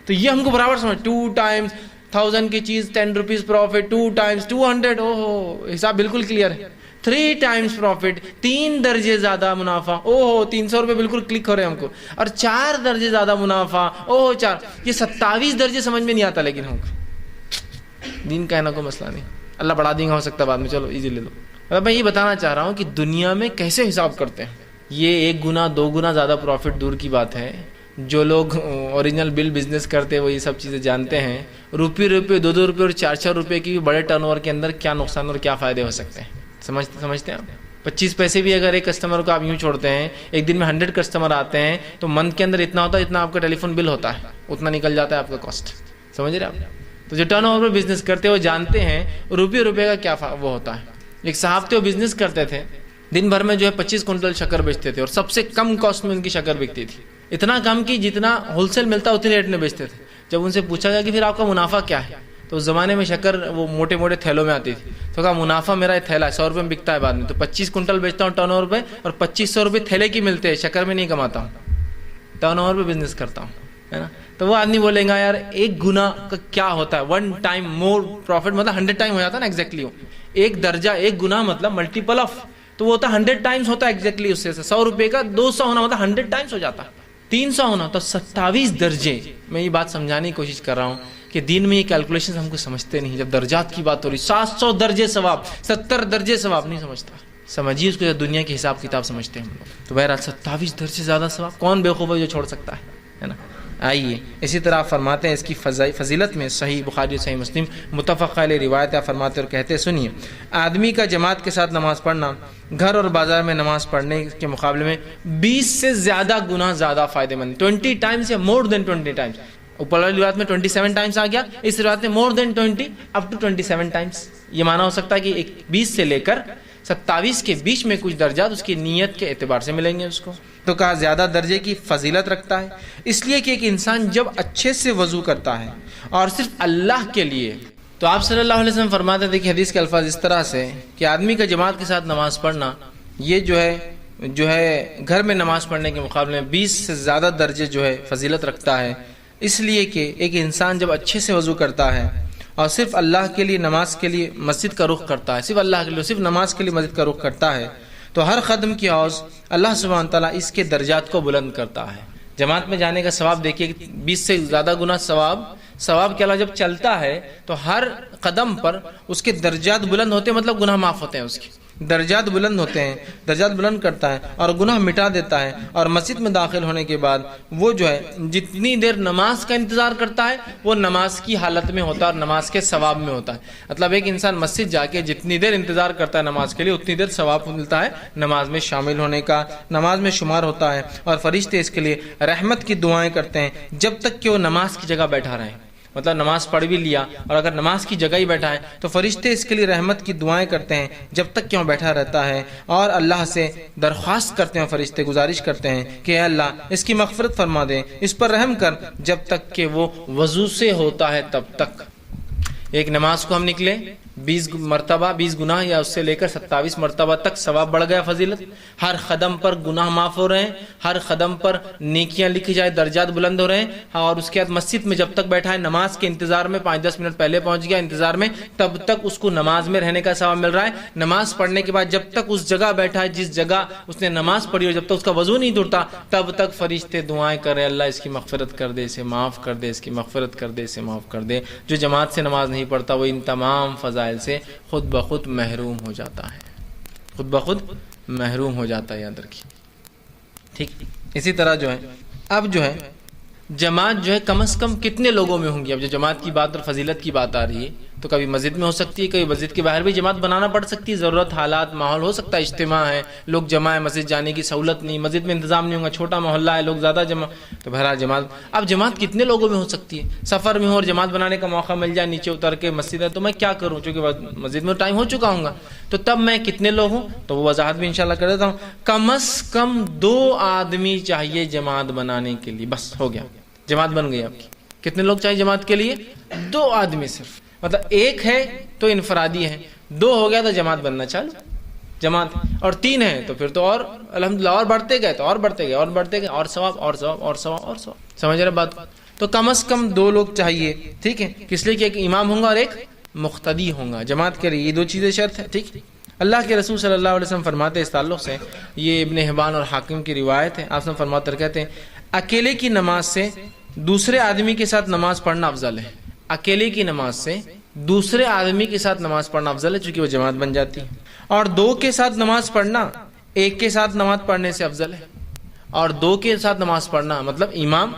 تو یہ ہم کو برابر سمجھ، 2 ٹائمز 1000 کی چیز 10 روپیز پروفٹ، 2 ٹائمز 200، اوہ حساب بالکل کلیئر ہے۔ 3 ٹائمز پروفٹ، 3 درجے زیادہ منافع، اوہ 300 روپے بالکل کلک ہو رہے ہیں ہم کو، اور 4 درجے زیادہ منافع، اوہ 4، یہ 27 درجے سمجھ میں نہیں آتا، لیکن ہم کو دین کہنا کوئی مسئلہ نہیں، اللہ بڑھا دیں گا ہو سکتا ہے بعد میں، چلو ایزی لے لو۔ میں یہ بتانا چاہ رہا ہوں کہ دنیا میں کیسے حساب کرتے ہیں، یہ 1 گنا 2 گنا زیادہ پروفٹ دور کی بات ہے، جو لوگ اوریجنل بل بزنس کرتے ہیں وہ یہ سب چیزیں جانتے ہیں، روپے 2 روپے اور 4 روپے کی بڑے ٹرن اوور کے اندر کیا نقصان اور کیا فائدے ہو سکتے ہیں، سمجھتے ہیں آپ؟ 25 پیسے بھی اگر ایک کسٹمر کو آپ یوں چھوڑتے ہیں، ایک دن میں 100 کسٹمر آتے ہیں تو منتھ کے اندر اتنا ہوتا ہے جتنا آپ کا ٹیلی فون بل ہوتا ہے، اتنا نکل جاتا ہے آپ کا کاسٹ، سمجھ رہے آپ؟ تو جو ٹرن اوور پہ بزنس کرتے ہیں وہ جانتے ہیں روپے کا کیا وہ ہوتا ہے۔ ایک صاحب تھے، وہ بزنس کرتے تھے، دن بھر میں جو ہے 25 کنٹل شکر بیچتے تھے اور سب سے کم کاسٹ میں ان کی شکر بکتی تھی، اتنا کم کہ جتنا ہول سیل ملتا اتنے ریٹ میں بیچتے تھے۔ جب ان سے پوچھا گیا کہ پھر آپ کا منافع کیا ہے، تو اس زمانے میں شکر وہ موٹے موٹے تھیلوں میں آتی تھی، تو کہا منافع میرا یہ تھیلا ہے 100 روپے میں بکتا ہے بعد میں، تو 25 کنٹل بیچتا ہوں ٹرن اوور پہ اور 2500 روپے تھیلے کی ملتے ہیں، شکر میں نہیں کماتا ہوں، ٹرن اوور پہ بزنس کرتا ہوں، ہے نا۔ تو وہ آدمی بولیں گا یار 1 گنا کا کیا ہوتا ہے، 1 ٹائم مور پروفٹ، مطلب 100 ٹائم ہو جاتا ہے نا ایگزیکٹلی، 1 درجہ 1 گنا مطلب ملٹیپل آف، تو وہ ہوتا ہے 100 ٹائمز ہوتا ہے ایگزیکٹلی، اس سے 100 روپے کا 200 ہونا مطلب 100 ٹائمز ہو جاتا ہے، 300 ہونا تو 27 درجے۔ میں یہ بات سمجھانے کی کوشش کر رہا ہوں کہ دین میں یہ کیلکولیشن ہم کو سمجھتے نہیں، جب درجات کی بات ہو رہی 700 درجے ثواب، 70 درجے ثواب نہیں سمجھتا، سمجھیے اس کو دنیا کی حساب کتاب سمجھتے ہیں ہم لوگ۔ تو بہرحال 27 درجے زیادہ ثواب، کون بیوقوف ہے جو چھوڑ سکتا ہے نا۔ آئیے اسی طرح فرماتے ہیں اس کی فضیلت میں، صحیح بخاری صحیح مسلم متفق علیہ روایت ہے، فرماتے اور کہتے سنیے، آدمی کا جماعت کے ساتھ نماز پڑھنا گھر اور بازار میں نماز پڑھنے کے مقابلے میں 20 سے زیادہ گنا زیادہ فائدہ مند، 20 ٹائمز یا مور دین 20 ٹائمز۔ اوپر والی روایت میں 27 ٹائمز آ گیا، اس روایت میں مور دین 20 اپ ٹو 27 ٹائمز۔ یہ مانا ہو سکتا ہے کہ 20 سے لے کر 27 کے بیچ میں کچھ درجات اس کی نیت کے اعتبار سے ملیں گے اس کو۔ تو کہا زیادہ درجے کی فضیلت رکھتا ہے، اس لیے کہ ایک انسان جب اچھے سے وضو کرتا ہے اور صرف اللہ کے لیے، تو آپ صلی اللہ علیہ وسلم فرماتے تھے کہ حدیث کے الفاظ اس طرح سے کہ آدمی کا جماعت کے ساتھ نماز پڑھنا یہ جو ہے گھر میں نماز پڑھنے کے مقابلے میں 20 سے زیادہ درجے جو ہے فضیلت رکھتا ہے، اس لیے کہ ایک انسان جب اچھے سے وضو کرتا ہے اور صرف اللہ کے لیے نماز کے لیے مسجد کا رخ کرتا ہے، صرف اللہ کے لیے، صرف نماز کے لیے مسجد کا رخ کرتا ہے، تو ہر قدم کی عوض اللہ سبحانہ تعالیٰ اس کے درجات کو بلند کرتا ہے۔ جماعت میں جانے کا ثواب دیکھیے، 20 سے زیادہ گنا ثواب کے علاوہ جب چلتا ہے تو ہر قدم پر اس کے درجات بلند ہوتے ہیں، مطلب گناہ معاف ہوتے ہیں اس کے۔ درجات بلند ہوتے ہیں، درجات بلند کرتا ہے اور گناہ مٹا دیتا ہے، اور مسجد میں داخل ہونے کے بعد وہ جو ہے جتنی دیر نماز کا انتظار کرتا ہے وہ نماز کی حالت میں ہوتا ہے اور نماز کے ثواب میں ہوتا ہے۔ مطلب ایک انسان مسجد جا کے جتنی دیر انتظار کرتا ہے نماز کے لیے اتنی دیر ثواب ملتا ہے نماز میں شامل ہونے کا، نماز میں شمار ہوتا ہے، اور فرشتے اس کے لیے رحمت کی دعائیں کرتے ہیں جب تک کہ وہ نماز کی جگہ بیٹھا رہے۔ مطلب نماز پڑھ بھی لیا اور اگر نماز کی جگہ ہی بیٹھا ہے تو فرشتے اس کے لیے رحمت کی دعائیں کرتے ہیں جب تک کہ وہ بیٹھا رہتا ہے، اور اللہ سے درخواست کرتے ہیں، فرشتے گزارش کرتے ہیں کہ اے اللہ اس کی مغفرت فرما دے، اس پر رحم کر، جب تک کہ وہ وضو سے ہوتا ہے تب تک۔ ایک نماز کو ہم نکلے 20 مرتبہ 20 گناہ یا اس سے لے کر 27 مرتبہ تک ثواب بڑھ گیا، فضیلت، ہر قدم پر گناہ معاف ہو رہے ہیں، ہر قدم پر نیکیاں لکھی جائے، درجات بلند ہو رہے ہیں، اور اس کے بعد مسجد میں جب تک بیٹھا ہے نماز کے انتظار میں 5-10 منٹ پہلے پہنچ گیا انتظار میں، تب تک اس کو نماز میں رہنے کا ثواب مل رہا ہے۔ نماز پڑھنے کے بعد جب تک اس جگہ بیٹھا ہے جس جگہ اس نے نماز پڑھی ہو، جب تک اس کا وضو نہیں ٹوٹا تب تک فرشتے دعائیں کر رہے ہیں، اللہ اس کی مغفرت کر دے، اسے معاف کر دے، اس کی مغفرت کر دے، اسے معاف کر دے۔ جو جماعت سے نماز نہیں پڑھتا وہ ان تمام فضائل سے خود بخود محروم ہو جاتا ہے، خود بخود محروم ہو جاتا ہے، یاد رکھیے، ٹھیک۔ اسی طرح جو ہے اب جو ہے جماعت جو ہے کم از کم کتنے لوگوں میں ہوں گی؟ اب جو جماعت کی بات اور فضیلت کی بات آ رہی ہے تو کبھی مسجد میں ہو سکتی ہے، کبھی مسجد کے باہر بھی جماعت بنانا پڑ سکتی ہے، ضرورت، حالات، ماحول ہو سکتا ہے، اجتماع ہے، لوگ جمع ہے، مسجد جانے کی سہولت نہیں، مسجد میں انتظام نہیں ہوگا، چھوٹا محلہ ہے، لوگ زیادہ جمع، تو بہرحال جماعت۔ اب جماعت کتنے لوگوں میں ہو سکتی ہے؟ سفر میں ہو اور جماعت بنانے کا موقع مل جائے، نیچے اتر کے مسجد ہے، تو میں کیا کروں؟ چونکہ مسجد میں ٹائم ہو چکا ہوں گا، تو تب میں کتنے لوگ ہوں تو وہ وضاحت بھی انشاءاللہ کر دیتا ہوں۔ کم از کم 2 آدمی چاہیے جماعت بنانے کے لیے، بس ہو گیا، جماعت بن گئی آپ کی۔ کتنے لوگ چاہیے جماعت کے لیے؟ 2 آدمی صرف، مطلب ایک ہے تو انفرادی ہے، 2 ہو گیا تو جماعت بننا چالو، جماعت، اور 3 ہے تو پھر تو اور الحمدللہ اور بڑھتے گئے تو اور بڑھتے گئے اور بڑھتے گئے، اور ثواب اور ثواب اور ثواب اور ثواب، سمجھ رہے بات؟ تو کم از کم 2 لوگ چاہیے، ٹھیک ہے، کس لیے کہ ایک امام ہوگا اور ایک مقتدی ہوگا جماعت کے لیے، یہ 2 چیزیں شرط ہے، ٹھیک۔ اللہ کے رسول صلی اللہ علیہ وسلم فرماتے ہیں اس تعلق سے، یہ ابن حبان اور حاکم کی روایت ہے، آپ فرماتے کہتے ہیں اکیلے کی نماز سے دوسرے آدمی کے ساتھ نماز پڑھنا افضل ہے، اکیلے کی نماز سے دوسرے آدمی کے ساتھ نماز پڑھنا افضل ہے، چونکہ وہ جماعت بن جاتی ہے، اور 2 کے ساتھ نماز پڑھنا 1 کے ساتھ نماز پڑھنے سے افضل ہے، اور 2 کے ساتھ نماز پڑھنا مطلب امام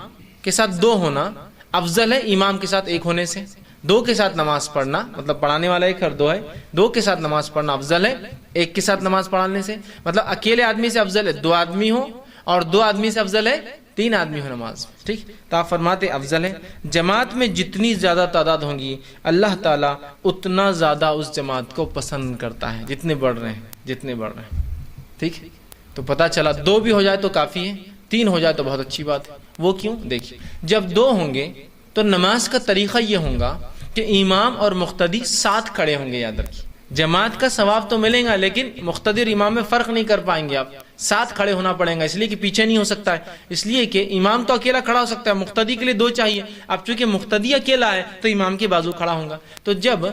کے ساتھ 2 ہونا افضل ہے امام کے ساتھ 1 ہونے سے۔ 2 کے ساتھ نماز پڑھنا مطلب پڑھانے والا 1 اور 2 ہے، 2 کے ساتھ نماز پڑھنا افضل ہے 1 کے ساتھ نماز پڑھانے سے، مطلب اکیلے آدمی سے افضل ہے 2 آدمی ہو، اور 2 آدمی سے افضل ہے 3 آدمی ہو نماز، ٹھیک۔ تو آپ فرماتے افضل ہے جماعت میں جتنی زیادہ تعداد ہوں گی اللہ تعالیٰ اتنا زیادہ اس جماعت کو پسند کرتا ہے، جتنے بڑھ رہے ہیں جتنے بڑھ رہے ہیں، ٹھیک۔ تو پتہ چلا 2 بھی ہو جائے تو کافی ہے، 3 ہو جائے تو بہت اچھی بات ہے۔ وہ کیوں؟ دیکھیے جب 2 ہوں گے تو نماز کا طریقہ یہ ہوگا کہ امام اور مقتدی ساتھ کھڑے ہوں گے، یاد رکھیے جماعت کا ثواب تو ملے گا لیکن مقتدی اور امام میں فرق نہیں کر پائیں گے، آپ ساتھ کھڑے ہونا پڑے گا، اس لیے کہ پیچھے نہیں ہو سکتا ہے، اس لیے کہ امام تو اکیلا کھڑا ہو سکتا ہے، مقتدی کے لیے 2 چاہیے۔ اب چونکہ مقتدی اکیلا ہے تو امام کے بازو کھڑا ہوگا، تو جب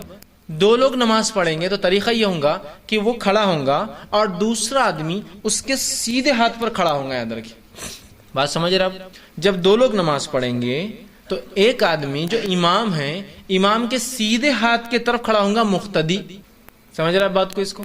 2 لوگ نماز پڑھیں گے تو طریقہ یہ ہوگا کہ وہ کھڑا ہوگا اور دوسرا آدمی اس کے سیدھے ہاتھ پر کھڑا ہوگا، یاد رکھیے بات سمجھ رہے آپ؟ جب 2 لوگ نماز پڑھیں گے تو ایک آدمی جو امام ہے امام کے سیدھے ہاتھ کی طرف کھڑا ہوگا مقتدی، سمجھ رہا ہے بات کو؟ اس کو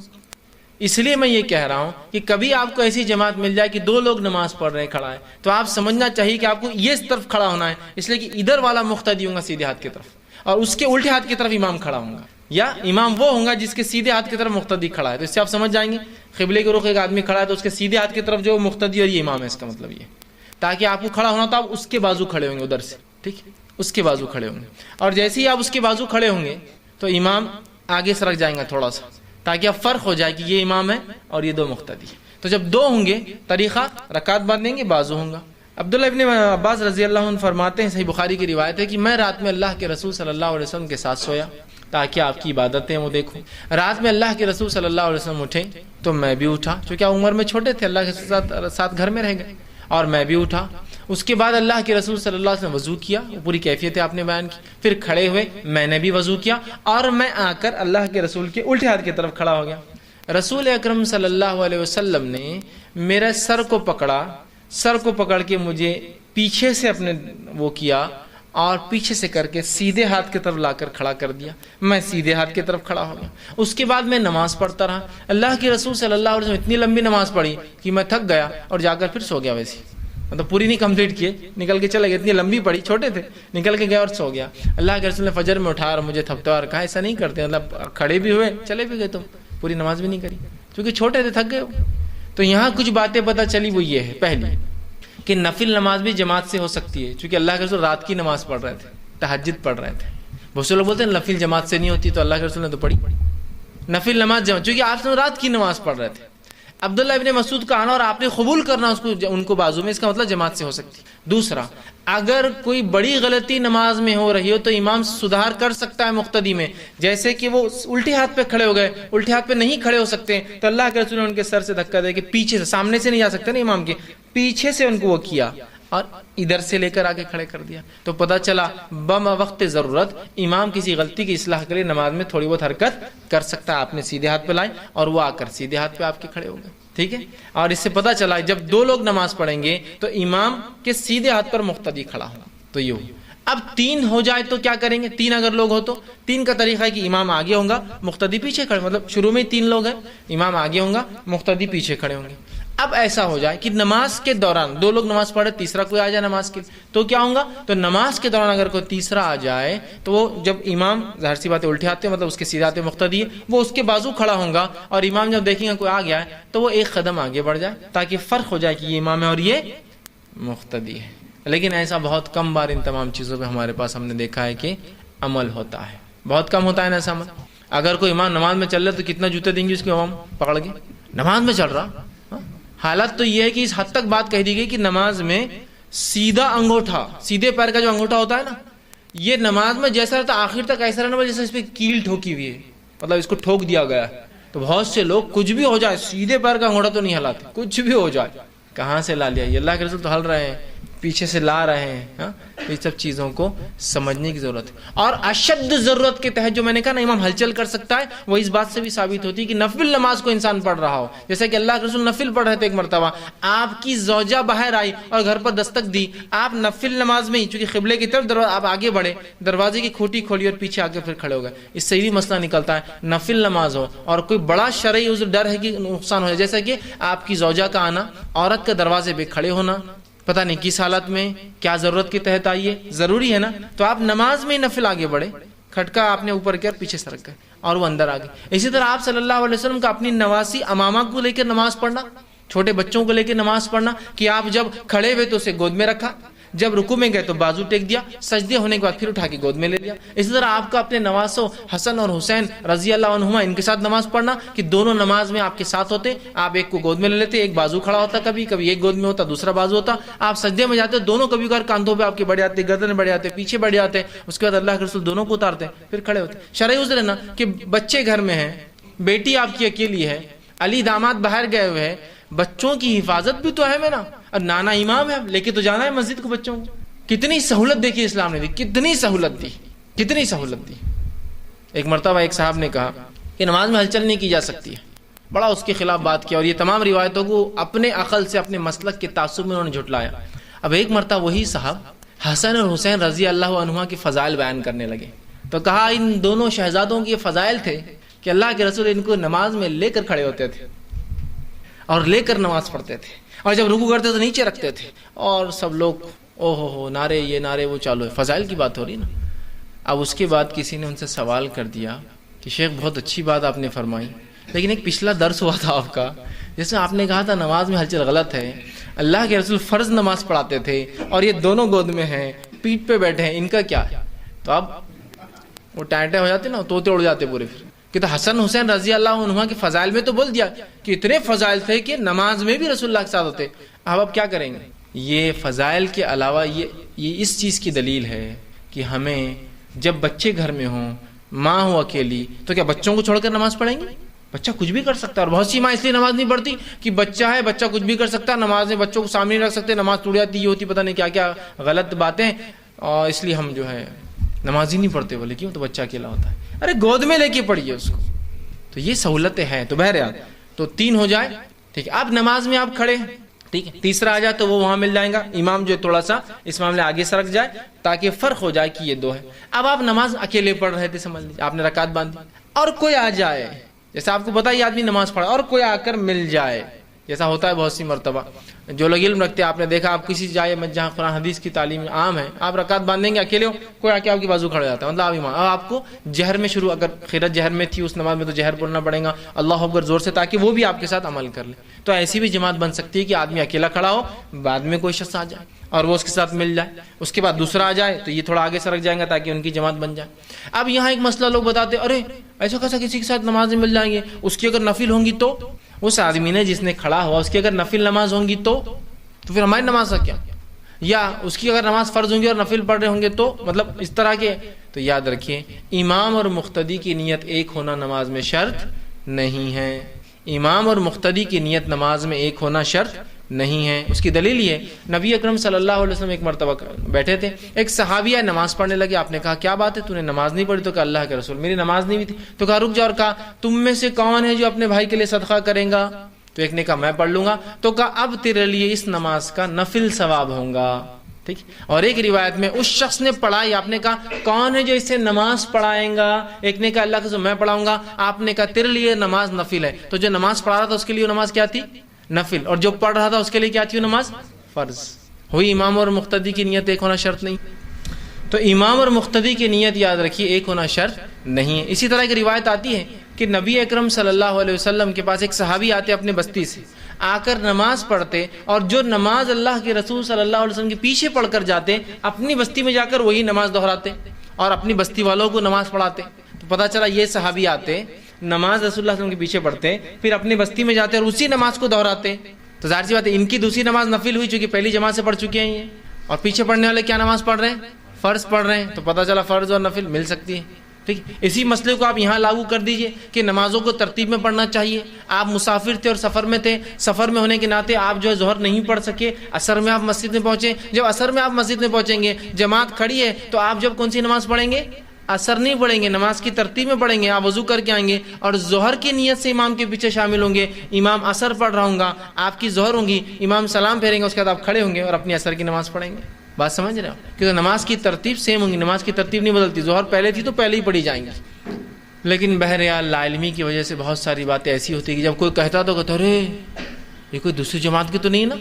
اس لیے میں یہ کہہ رہا ہوں کہ کبھی آپ کو ایسی جماعت مل جائے کہ 2 لوگ نماز پڑھ رہے ہیں کھڑا ہے تو آپ سمجھنا چاہیے کہ آپ کو یہ اس طرف کھڑا ہونا ہے، اس لیے کہ ادھر والا مقتدی ہوگا سیدھے ہاتھ کی طرف اور اس کے الٹے ہاتھ کی طرف امام کھڑا ہوگا، یا امام وہ ہوگا جس کے سیدھے ہاتھ کی طرف مقتدی کھڑا ہے۔ تو اس سے آپ سمجھ جائیں گے قبلے کے رخ ایک آدمی کھڑا ہے تو اس کے سیدھے ہاتھ کی طرف جو مقتدی اور یہ امام ہے، اس کا مطلب یہ تاکہ آپ کو کھڑا ہونا تو آپ اس کے بازو کھڑے ہوں گے ادھر سے، ٹھیک، اس کے بازو کھڑے ہوں گے، اور جیسے ہی آپ اس کے بازو کھڑے ہوں گے تو امام آگے سرک جائیں گا تھوڑا سا تاکہ اب فرق ہو جائے کہ یہ امام ہے اور یہ 2 مقتدی۔ تو جب 2 ہوں گے طریقہ رکعت باندھیں گے بازو ہوں گا۔ عبداللہ ابن عباس رضی اللہ عنہ فرماتے ہیں، صحیح بخاری کی روایت ہے کہ میں رات میں اللہ کے رسول صلی اللہ علیہ وسلم کے ساتھ سویا تاکہ آپ کی عبادتیں وہ دیکھوں۔ رات میں اللہ کے رسول صلی اللہ علیہ وسلم اٹھے تو میں بھی اٹھا، چونکہ عمر میں چھوٹے تھے، اللہ کے ساتھ گھر میں رہ گئے اور میں بھی اٹھا۔ اس کے بعد اللہ کے رسول صلی اللہ علیہ وسلم وضو کیا، پوری کیفیت آپ نے بیان کی، پھر کھڑے ہوئے میں نے بھی وضو کیا اور میں آ کر اللہ کے رسول کے الٹے ہاتھ کی طرف کھڑا ہو گیا۔ رسول اکرم صلی اللہ علیہ وسلم نے میرے سر کو پکڑا، سر کو پکڑ کے مجھے پیچھے سے اپنے وہ کیا اور پیچھے سے کر کے سیدھے ہاتھ کی طرف لا کر کھڑا کر دیا، میں سیدھے ہاتھ کی طرف کھڑا ہو گیا۔ اس کے بعد میں نماز پڑھتا رہا۔ اللہ کے رسول صلی اللہ علیہ وسلم اتنی لمبی نماز پڑھی کہ میں تھک گیا اور جا کر پھر سو گیا، ویسے مطلب پوری نہیں کمپلیٹ کیے، نکل کے چلے گئے، اتنی لمبی پڑھی، چھوٹے تھے، نکل کے گئے اور سو گیا۔ اللہ کے رسول نے فجر میں اٹھا اور مجھے تھپتا اور کہا ایسا نہیں کرتے، مطلب کھڑے بھی ہوئے چلے بھی گئے، تم پوری نماز بھی نہیں کری کیونکہ چھوٹے تھے، تھک گئے ہو۔ تو یہاں کچھ باتیں پتہ چلی، وہ یہ ہے پہلی کہ نفل نماز بھی جماعت سے ہو سکتی ہے، چونکہ اللہ کے رسول رات کی نماز پڑھ رہے تھے، تہجد پڑھ رہے تھے۔ بہت سے لوگ بولتے ہیں نفل جماعت سے نہیں ہوتی، تو اللہ کے رسول نے تو پڑھی نفل نماز جماعت، چونکہ آپ رات کی نماز پڑھ رہے تھے۔ عبداللہ ابن مسعود کا آنا اور آپ نے قبول کرنا اس کو ان کو بازو میں، اس کا مطلب جماعت سے ہو سکتی۔ دوسرا، اگر کوئی بڑی غلطی نماز میں ہو رہی ہو تو امام سدھار کر سکتا ہے مقتدی میں، جیسے کہ وہ الٹے ہاتھ پہ کھڑے ہو گئے، الٹے ہاتھ پہ نہیں کھڑے ہو سکتے، تو اللہ کے رسول نے ان کے سر سے دھکا دے کے پیچھے سے، سامنے سے نہیں جا سکتے نا امام کے، پیچھے سے ان کو وہ کیا اور ادھر سے لے کر آگے کھڑے کر دیا۔ تو پتہ چلا وقت ضرورت امام کسی غلطی کی اصلاح کے لیے نماز میں تھوڑی بہت حرکت کر سکتا ہے۔ آپ نے سیدھے ہاتھ پہ لائے اور وہ آ کر سیدھے ہاتھ پہ آپ کے کھڑے ہو گئے، ٹھیک ہے۔ اور اس سے پتہ چلا جب دو لوگ نماز پڑھیں گے تو امام کے سیدھے ہاتھ پر مقتدی کھڑا ہو، تو یہ ہو۔ اب تین ہو جائے تو کیا کریں گے؟ تین اگر لوگ ہو تو تین کا طریقہ ہے کہ امام آگے ہوں گا، مقتدی پیچھے کھڑے، مطلب شروع میں تین لوگ ہیں، امام آگے ہوں گا، مقتدی پیچھے کھڑے ہوں گے۔ اب ایسا ہو جائے کہ نماز کے دوران دو لوگ نماز پڑھے، تیسرا کوئی آ جائے نماز کے، تو کیا ہوگا؟ تو نماز کے دوران اگر کوئی تیسرا آ جائے تو وہ جب امام ظاہر سی بات ہے الٹے ہاتھ، مطلب اس کے سیدھے ہاتھ مقتدی ہے، وہ اس کے بازو کھڑا ہوگا اور امام جب دیکھیں گے کوئی آ گیا ہے تو وہ ایک قدم آگے بڑھ جائے تاکہ فرق ہو جائے کہ یہ امام ہے اور یہ مقتدی ہے۔ لیکن ایسا بہت کم بار ان تمام چیزوں پہ ہمارے پاس ہم نے دیکھا ہے کہ عمل ہوتا ہے، بہت کم ہوتا ہے نا ایسا عمل۔ اگر کوئی امام نماز میں چل رہا ہے تو کتنا جوتے دیں گے اس کے امام پکڑ کے؟ نماز میں چل رہا، حالت تو یہ ہے کہ اس حد تک بات کہہ دی گئی کہ نماز میں سیدھا انگوٹھا، سیدھے پیر کا جو انگوٹھا ہوتا ہے نا، یہ نماز میں جیسا رہتا آخر تک ایسا رہنا جیسے اس پہ کیل ٹھوکی ہوئی ہے، مطلب اس کو ٹھوک دیا گیا ہے۔ تو بہت سے لوگ کچھ بھی ہو جائے سیدھے پیر کا انگوٹھا تو نہیں ہلاتے، کچھ بھی ہو جائے، کہاں سے لا لیا؟ یہ اللہ کے رسول تو ہل رہے ہیں، پیچھے سے لا رہے ہیں۔ یہ سب چیزوں کو سمجھنے کی ضرورت ہے، اور اشد ضرورت کے تحت جو میں نے کہا نا امام ہلچل کر سکتا ہے، وہ اس بات سے بھی ثابت ہوتی ہے کہ نفل نماز کو انسان پڑھ رہا ہو، جیسے کہ اللہ کے رسول نفل پڑھ رہے تھے، ایک مرتبہ آپ کی زوجہ باہر آئی اور گھر پر دستک دی، آپ نفل نماز میں ہی چونکہ قبلے کی طرف آپ آگے بڑھے، دروازے کی کھوٹی کھولی اور پیچھے آگے پھر کھڑے ہو گئے۔ اس سے بھی مسئلہ نکلتا ہے نفل نماز ہو اور کوئی بڑا شرعی عذر ڈر ہے کہ نقصان ہو جائے، جیسا کہ آپ کی زوجہ کا آنا، عورت کا دروازے پہ کھڑے ہونا، پتہ نہیں کس حالت میں کیا ضرورت کے تحت آئیے، ضروری ہے نا، تو آپ نماز میں نفل آگے بڑھے، کھٹکا آپ نے اوپر کیا اور پیچھے سرک گئے اور وہ اندر آ گئے۔ اسی طرح آپ صلی اللہ علیہ وسلم کا اپنی نواسی امامہ کو لے کر نماز پڑھنا، چھوٹے بچوں کو لے کے نماز پڑھنا کہ آپ جب کھڑے ہوئے تو اسے گود میں رکھا، جب رکوع میں گئے تو بازو ٹیک دیا، سجدے ہونے کے بعد پھر اٹھا کے گود میں لے لیا۔ اسی طرح آپ کا اپنے نواسوں حسن اور حسین رضی اللہ عنہما ان کے ساتھ نماز پڑھنا کہ دونوں نماز میں آپ کے ساتھ ہوتے، آپ ایک کو گود میں لے لیتے، ایک بازو کھڑا ہوتا، کبھی کبھی ایک گود میں ہوتا دوسرا بازو ہوتا، آپ سجدے میں جاتے دونوں کبھی کبھار کاندھوں پہ آپ کے بڑھ جاتے، گردن بڑھ جاتے، پیچھے بڑھ جاتے، اس کے بعد اللہ کے رسول دونوں کو اتارتے پھر کھڑے ہوتے۔ شرعی عذر ہے نا کہ بچے گھر میں ہیں، بیٹی آپ کی اکیلی ہے، علی داماد باہر گئے ہوئے ہیں، بچوں کی حفاظت بھی تو اہم ہے نا، اور نانا امام ہے لے کے تو جانا ہے مسجد کو بچوں کو۔ کتنی سہولت دیکھی اسلام نے دی، کتنی سہولت دی، کتنی سہولت دی۔ ایک مرتبہ ایک صاحب نے کہا کہ نماز میں ہلچل نہیں کی جا سکتی ہے، بڑا اس کے خلاف بات کیا اور یہ تمام روایتوں کو اپنے عقل سے اپنے مسلک کے تعصب میں انہوں نے جھٹلایا۔ اب ایک مرتبہ وہی صاحب حسن اور حسین رضی اللہ عنہما کے فضائل بیان کرنے لگے، تو کہا ان دونوں شہزادوں کے یہ فضائل تھے کہ اللہ کے رسول ان کو نماز میں لے کر کھڑے ہوتے تھے اور لے کر نماز پڑھتے تھے، اور جب رکوع کرتے تو نیچے رکھتے تھے، اور سب لوگ او ہو نعرے یہ نعرے وہ چالو ہے، فضائل کی بات ہو رہی نا۔ اب اس کے بعد کسی نے ان سے سوال کر دیا کہ شیخ بہت اچھی بات آپ نے فرمائی، لیکن ایک پچھلا درس ہوا تھا آپ کا جیسے آپ نے کہا تھا نماز میں ہلچل غلط ہے، اللہ کے رسول فرض نماز پڑھاتے تھے اور یہ دونوں گود میں ہیں، پیٹھ پہ بیٹھے ہیں، ان کا کیا ہے؟ تو اب وہ ٹائٹے ہو جاتے نا، طوطے اڑ جاتے پورے۔ پھر کہ تو حسن حسین رضی اللہ عنہما کے فضائل میں تو بول دیا کہ اتنے فضائل تھے کہ نماز میں بھی رسول اللہ کے ساتھ ہوتے، اب کیا کریں گے؟ یہ فضائل کے علاوہ یہ اس چیز کی دلیل ہے کہ ہمیں جب بچے گھر میں ہوں، ماں ہو اکیلی، تو کیا بچوں کو چھوڑ کر نماز پڑھیں گے؟ بچہ کچھ بھی کر سکتا ہے، اور بہت سی ماں اس لیے نماز نہیں پڑھتی کہ بچہ ہے، بچہ کچھ بھی کر سکتا ہے، نماز میں بچوں کو سامنے نہیں رکھ سکتے، نماز ٹوٹ جاتی، یہ ہوتی، پتہ نہیں کیا کیا غلط باتیں، اور اس لیے ہم جو ہے نماز ہی نہیں پڑھتے۔ بولے کیوں؟ تو بچہ اکیلا ہوتا ہے، ارے گود میں لے کے پڑھیے اس کو۔ تو یہ سہولتیں ہیں۔ تو بہرحال تو تین ہو جائے، ٹھیک ہے۔ اب نماز میں آپ کھڑے ٹھیک ہے. تیسرا آ جائے تو وہ وہاں مل جائے گا. امام جو تھوڑا سا اس معاملے آگے سرک جائے تاکہ فرق ہو جائے کہ یہ دو ہے. اب آپ نماز اکیلے پڑھ رہے تھے، سمجھ لیجیے آپ نے رکعت باندھی، اور کوئی آ جائے، جیسا آپ کو پتا یہ آدمی نماز پڑھا اور کوئی آ کر مل جائے، جیسا ہوتا ہے بہت سی مرتبہ. جو لوگ علم رکھتے ہیں، آپ نے دیکھا آپ کسی جائے میں جہاں قرآن حدیث کی تعلیم عام ہے، آپ رکعت باندھیں گے اکیلے ہو، کوئی آ کے آپ کی بازو کھڑا جاتا ہے، مطلب آپ ایمان. اب آپ کو جہر میں شروع، اگر خیرت جہر میں تھی اس نماز میں تو جہر پڑھنا پڑے گا اللہ اکبر زور سے، تاکہ وہ بھی آپ کے ساتھ عمل کر لے. تو ایسی بھی جماعت بن سکتی ہے کہ آدمی اکیلا کھڑا ہو، بعد میں کوئی شخص آ جائے اور وہ اس کے ساتھ مل جائے، اس کے بعد دوسرا آ جائے تو یہ تھوڑا آگے سرک جائیں گا تاکہ ان کی جماعت بن جائے. اب یہاں ایک مسئلہ لوگ بتاتے ارے ایسا کیسا کسی کے ساتھ نمازیں مل جائیں گے، اس کی اگر نفل ہوں گی تو اس آدمی نے جس نے کھڑا ہوا اس کی اگر نفل نماز ہوں گی تو پھر ہماری نماز کا کیا، یا اس کی اگر نماز فرض ہوں گی اور نفل پڑھ رہے ہوں گے تو مطلب اس طرح کے. تو یاد رکھیے امام اور مقتدی کی نیت ایک ہونا نماز میں شرط نہیں ہے. امام اور مقتدی کی نیت نماز میں ایک ہونا شرط نہیں ہے. اس کی دلیل یہ، نبی اکرم صلی اللہ علیہ وسلم ایک مرتبہ بیٹھے تھے، ایک صحابی نماز پڑھنے لگے. آپ نے کہا کیا بات ہے تو نے نماز نہیں پڑھی؟ تو کہا اللہ کے رسول میری نماز نہیں ہوئی تھی. تو کہا رک جاؤ، اور کہا تم میں سے کون ہے جو اپنے بھائی کے لیے صدقہ کریں گا؟ تو ایک نے کہا میں پڑھ لوں گا. تو کہا اب تیرے لیے اس نماز کا نفل ثواب ہوگا. ٹھیک. اور ایک روایت میں اس شخص نے پڑھائی، آپ نے کہا کون ہے جو اس سے نماز پڑھائیں گا؟ ایک نے کہا اللہ کے رسول میں پڑھاؤں گا. آپ نے کہا تیرے لیے نماز نفل ہے. تو جو نماز پڑھا رہا تھا اس کے لیے نماز کیا تھی؟ نفل. اور جو پڑھ رہا تھا اس کے لیے کیا تھی نماز؟ فرض. ہوئی امام اور مقتدی کی نیت ایک ہونا شرط نہیں. تو امام اور مقتدی کی نیت یاد رکھیے ایک ہونا شرط نہیں ہے. اسی طرح ایک روایت آتی ہے کہ نبی اکرم صلی اللہ علیہ وسلم کے پاس ایک صحابی آتے اپنے بستی سے، آ کر نماز پڑھتے، اور جو نماز اللہ کے رسول صلی اللہ علیہ وسلم کے پیچھے پڑھ کر جاتے اپنی بستی میں جا کر وہی نماز دہراتے اور اپنی بستی والوں کو نماز پڑھاتے. تو پتہ چلا یہ صحابی آتے، نماز رسول اللہ صلی اللہ علیہ وسلم کے پیچھے پڑھتے، پھر اپنی بستی میں جاتے اور اسی نماز کو دہراتے. تو ظاہر سی بات ہے ان کی دوسری نماز نفل ہوئی چونکہ پہلی جماعت سے پڑھ چکے ہیں یہ، اور پیچھے پڑھنے والے کیا نماز پڑھ رہے ہیں؟ فرض پڑھ رہے ہیں. تو پتہ چلا فرض اور نفل مل سکتی ہے. ٹھیک. اسی مسئلے کو آپ یہاں لاگو کر دیجئے کہ نمازوں کو ترتیب میں پڑھنا چاہیے. آپ مسافر تھے اور سفر میں تھے، سفر میں ہونے کے ناطے آپ جو ہے ظہر نہیں پڑھ سکے، عصر میں آپ مسجد میں پہنچے. جب عصر میں آپ مسجد میں پہنچیں گے، جماعت کھڑی ہے، تو آپ جب کون سی نماز پڑھیں گے؟ عصر نہیں پڑھیں گے، نماز کی ترتیب میں پڑھیں گے. آپ وضو کر کے آئیں گے اور ظہر کی نیت سے امام کے پیچھے شامل ہوں گے. امام عصر پڑھ رہا ہوں گا، آپ کی ظہر ہوں گی، امام سلام پھیریں گے، اس کے بعد آپ کھڑے ہوں گے اور اپنی عصر کی نماز پڑھیں گے. بات سمجھ رہے ہو؟ کہ نماز کی ترتیب سیم ہوں گی، نماز کی ترتیب نہیں بدلتی. ظہر پہلے تھی تو پہلے ہی پڑھی جائیں گی. لیکن بہرحال لا علمی کی وجہ سے بہت ساری باتیں ایسی ہوتی ہیں کہ جب کوئی کہتا تو کہتا ارے یہ کوئی دوسری جماعت کی تو نہیں نا،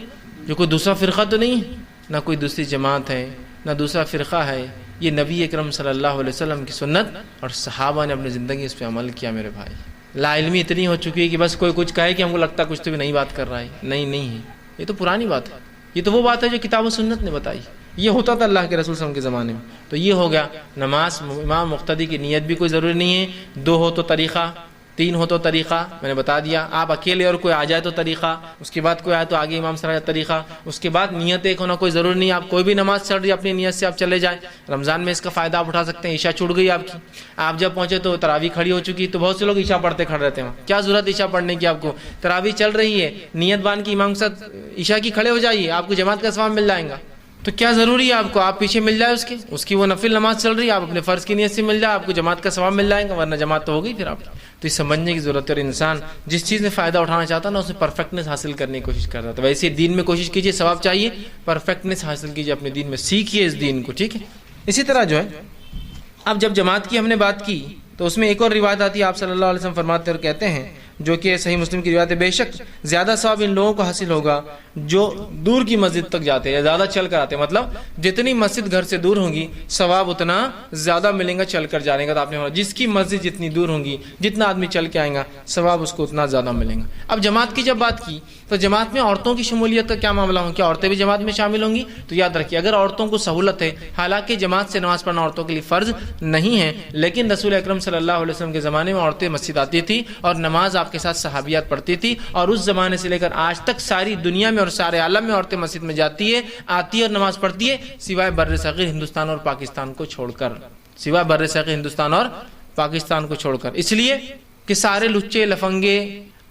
جو کوئی دوسرا فرقہ تو نہیں ہے. نہ کوئی دوسری جماعت ہے نہ دوسرا فرقہ ہے. یہ نبی اکرم صلی اللہ علیہ وسلم کی سنت اور صحابہ نے اپنی زندگی اس پہ عمل کیا. میرے بھائی لا علمی اتنی ہو چکی ہے کہ بس کوئی کچھ کہے کہ ہم کو لگتا ہے کچھ تو بھی نئی بات کر رہا ہے. نہیں ہے، یہ تو پرانی بات ہے. یہ تو وہ بات ہے جو کتاب و سنت نے بتائی. یہ ہوتا تھا اللہ کے رسول صلی اللہ علیہ وسلم کے زمانے میں. تو یہ ہو گیا نماز. امام مقتدی کی نیت بھی کوئی ضروری نہیں ہے. 2 ہو تو طریقہ، 3 ہو تو طریقہ، میں نے بتا دیا. آپ اکیلے اور کوئی آ جائے تو طریقہ، اس کے بعد کوئی آئے تو آگے امام سر طریقہ. اس کے بعد نیت ایک ہونا کوئی ضروری نہیں. آپ کوئی بھی نماز چڑھ رہی اپنی نیت سے آپ چلے جائیں. رمضان میں اس کا فائدہ آپ اٹھا سکتے ہیں. عشاء چھوٹ گئی آپ کی، آپ جب پہنچے تو تراویح کھڑی ہو چکی. تو بہت سے لوگ عشاء پڑھتے کھڑے رہتے ہیں. کیا ضرورت عشاء پڑھنے کی؟ آپ کو تراویح چل رہی ہے، نیت باندھ کی امام کے ساتھ عشاء کی کھڑے ہو جائیے، آپ کو جماعت کا ثواب مل جائے گا. تو کیا ضروری ہے آپ کو؟ آپ پیچھے مل جائے اس کی وہ نفل نماز چل رہی ہے، آپ اپنے فرض کی نیت سے مل جائے، آپ کو جماعت کا ثواب مل جائے گا، ورنہ جماعت تو ہو گئی پھر آپ. تو یہ سمجھنے کی ضرورت ہے. اور انسان جس چیز میں فائدہ اٹھانا چاہتا ہے نا، اس میں پرفیکٹنس حاصل کرنے کی کوشش کرتا ہے. تو ویسے دین میں کوشش کیجیے، ثواب چاہیے، پرفیکٹنس حاصل کیجیے اپنے دین میں، سیکھیے اس دین کو. ٹھیک ہے. اسی طرح جو ہے اب جب جماعت کی ہم نے بات کی تو اس میں ایک اور روایت آتی ہے. آپ صلی اللہ علیہ وسلم فرماتے اور کہتے ہیں، جو کہ صحیح مسلم کی روایت ہے، بے شک زیادہ ثواب ان لوگوں کو حاصل ہوگا جو دور کی مسجد تک جاتے ہیں یا زیادہ چل کر آتے ہیں. مطلب جتنی مسجد گھر سے دور ہوں گی ثواب اتنا زیادہ ملے گا چل کر جانے کا. تو آپ نے جس کی مسجد جتنی دور ہوں گی، جتنا آدمی چل کے آئیں گا، ثواب اس کو اتنا زیادہ ملے گا. اب جماعت کی جب بات کی تو جماعت میں عورتوں کی شمولیت کا کیا معاملہ ہو؟ کیا عورتیں بھی جماعت میں شامل ہوں گی؟ تو یاد رکھیے اگر عورتوں کو سہولت ہے، حالانکہ جماعت سے نماز پڑھنا عورتوں کے لیے فرض نہیں ہے، لیکن رسول اکرم صلی اللہ علیہ وسلم کے زمانے میں عورتیں مسجد آتی تھی اور نماز آپ کے ساتھ صحابیات پڑھتی تھی. اور اس زمانے سے لے کر آج تک ساری دنیا میں اور سارے عالم میں عورتیں مسجد میں جاتی ہے، آتی ہے اور نماز پڑھتی ہے، سوائے بر صغیر ہندوستان اور پاکستان کو چھوڑ کر. سوائے بر صغیر ہندوستان اور پاکستان کو چھوڑ کر. اس لیے کہ سارے لچے لفنگے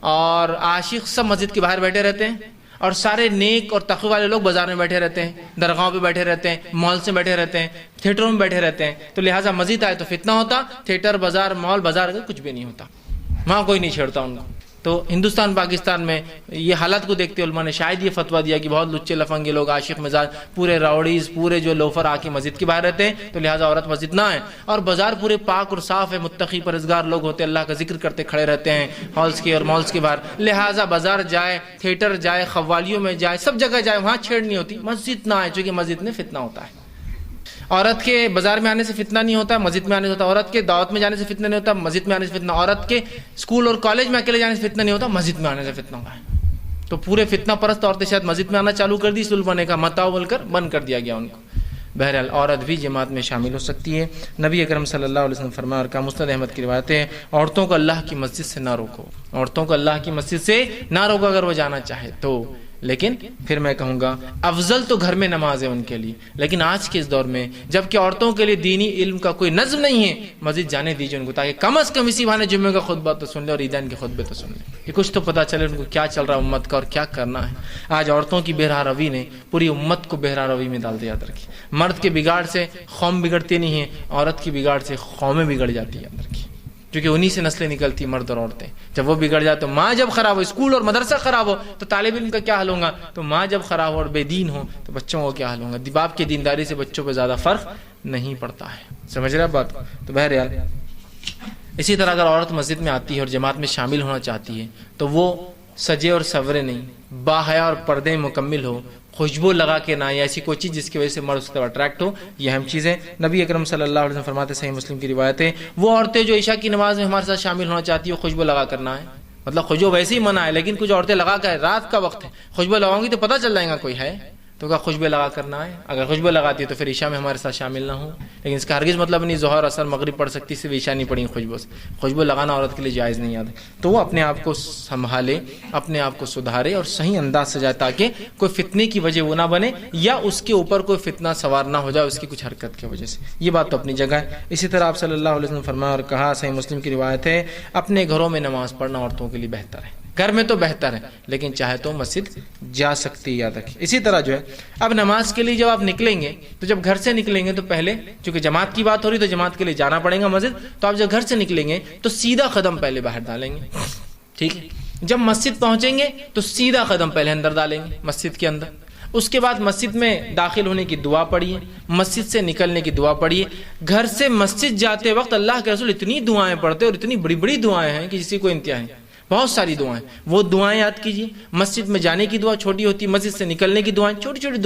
اور عاشق سب مسجد کے باہر بیٹھے رہتے ہیں، اور سارے نیک اور تقوی والے لوگ بازار میں بیٹھے رہتے ہیں، درگاہوں پہ بیٹھے رہتے ہیں، مال سے بیٹھے رہتے ہیں، تھیٹروں میں بیٹھے رہتے ہیں. تو لہٰذا مسجد آئے تو فتنہ ہوتا. تھیٹر، بازار، مال، بازار کچھ بھی نہیں ہوتا، وہاں کوئی نہیں چھیڑتا ان کو. تو ہندوستان پاکستان میں یہ حالت کو دیکھتے علماء نے شاید یہ فتویٰ دیا کہ بہت لچے لفنگے لوگ عاشق مزاج پورے راؤڈیز پورے جو لوفر آ کے مسجد کے باہر رہتے ہیں، تو لہٰذا عورت مسجد نہ آئے، اور بازار پورے پاک اور صاف ہے، متقی پرہیزگار لوگ ہوتے ہیں، اللہ کا ذکر کرتے کھڑے رہتے ہیں ہالس کے اور مالس کے باہر، لہٰذا بازار جائے، تھیٹر جائے، قوالیوں میں جائے، سب جگہ جائے، وہاں چھیڑنی ہوتی، مسجد نہ آئے، چونکہ مسجد میں فتنہ ہوتا ہے۔ عورت کے بازار میں آنے سے فتنہ نہیں ہوتا، مسجد میں آنے سے ہوتا، عورت کے دعوت میں جانے سے فتنہ نہیں ہوتا، مسجد میں آنے سے فتنہ، عورت کے اسکول اور کالج میں اکیلے جانے سے فتنہ نہیں ہوتا، مسجد میں آنے سے فتنہ ہوتا ہے۔ تو پورے فتنہ پرست عورتیں شاید مسجد میں آنا چالو کر دی، اس علماء نے کہا مت آؤ بول کر بند کر دیا گیا ان کو۔ بہرحال عورت بھی جماعت میں شامل ہو سکتی ہے۔ نبی اکرم صلی اللہ علیہ وسلم فرمایا اور کہا، مسند احمد کی روایت ہے، عورتوں کو اللہ کی مسجد سے نہ روکو، عورتوں کو اللہ کی مسجد سے نہ روکو اگر وہ جانا چاہے تو، لیکن پھر میں کہوں گا افضل تو گھر میں نماز ہے ان کے لیے، لیکن آج کے اس دور میں جب کہ عورتوں کے لیے دینی علم کا کوئی نظم نہیں ہے، مسجد جانے دیجیے ان کو، تاکہ کم از کم اسی بہانے جمعے کا خطبہ تو سن لے اور عیدین کے خطبے تو سن لے، کہ کچھ تو پتہ چلے ان کو کیا چل رہا ہے امت کا اور کیا کرنا ہے۔ آج عورتوں کی بہرا روی نے پوری امت کو بہرا روی میں ڈال دیا۔ یاد رکھیے، مرد کے بگاڑ سے قوم بگڑتی نہیں ہے، عورت کی بگاڑ سے قومیں بگڑ جاتی ہے۔ یاد رکھیے، کیونکہ انہی سے نسلیں نکلتی، مرد اور عورتیں۔ جب وہ بگڑ جائے تو ماں جب خراب ہو، اسکول اور مدرسہ خراب ہو تو طالب علم کا کیا حال ہوگا، تو ماں جب خراب ہو اور بے دین ہو تو بچوں کو کیا حال ہوگا۔ باپ کی دینداری سے بچوں پہ زیادہ فرق نہیں پڑتا ہے۔ سمجھ رہے آپ بات کو؟ تو بہرحال اسی طرح اگر عورت مسجد میں آتی ہے اور جماعت میں شامل ہونا چاہتی ہے تو وہ سجے اور سورے نہیں، باحیا اور پردے مکمل ہو، خوشبو لگا کے نہ، یا ایسی کوئی چیز جس کی وجہ سے مرد اس طرف اٹریکٹ ہو، یہ اہم چیز ہے۔ نبی اکرم صلی اللہ علیہ وسلم فرماتے، صحیح مسلم کی روایت ہے، وہ عورتیں جو عشاء کی نماز میں ہمارے ساتھ شامل ہونا چاہتی ہیں خوشبو لگا کرنا ہے، مطلب خوشبو ویسے ہی منع ہے، لیکن کچھ عورتیں لگا کر، رات کا وقت ہے، خوشبو لگاؤں گی تو پتہ چل جائے گا کوئی ہے، تو کہا خوشبو لگا کرنا ہے، اگر خوشبو لگاتی ہے تو پھر عشاء میں ہمارے ساتھ شامل نہ ہوں، لیکن اس کا ہرگز مطلب نہیں ظہر اثر مغرب پڑھ سکتی، صرف عشاء نہیں پڑھی خوشبو سے۔ خوشبو لگانا عورت کے لیے جائز نہیں ہے، تو وہ اپنے آپ کو سنبھالے، اپنے آپ کو سدھارے اور صحیح انداز سے جائے، تاکہ کوئی فتنے کی وجہ وہ نہ بنے یا اس کے اوپر کوئی فتنہ سوار نہ ہو جائے اس کی کچھ حرکت کی وجہ سے۔ یہ بات تو اپنی جگہ ہے۔ اسی طرح آپ صلی اللہ علیہ وسلم فرمایا اور کہا، صحیح مسلم کی روایت ہے، اپنے گھروں میں نماز پڑھنا عورتوں کے لیے بہتر ہے، گھر میں تو بہتر ہے لیکن چاہے تو مسجد جا سکتی، یاد رکھیں۔ اسی طرح جو ہے اب نماز کے لیے جب آپ نکلیں گے تو جب گھر سے نکلیں گے تو پہلے، چونکہ جماعت کی بات ہو رہی تو جماعت کے لیے جانا پڑے گا مسجد، تو آپ جب گھر سے نکلیں گے تو سیدھا قدم پہلے باہر ڈالیں گے، ٹھیک ہے؟ جب مسجد پہنچیں گے تو سیدھا قدم پہلے اندر ڈالیں گے مسجد کے اندر، اس کے بعد مسجد میں داخل ہونے کی دعا پڑھیے، مسجد سے نکلنے کی دعا پڑھیے۔ گھر سے مسجد جاتے وقت اللہ کے رسول اتنی دعائیں پڑھتے اور اتنی بڑی بڑی دعائیں ہیں کہ کسی کو انتہا ہے، بہت ساری دعائیں، وہ دعائیں یاد کیجیے۔ مسجد میں جانے کی دعا چھوٹی ہوتی ہے، مسجد سے نکلنے کی دعائیں چھوٹی چھوٹی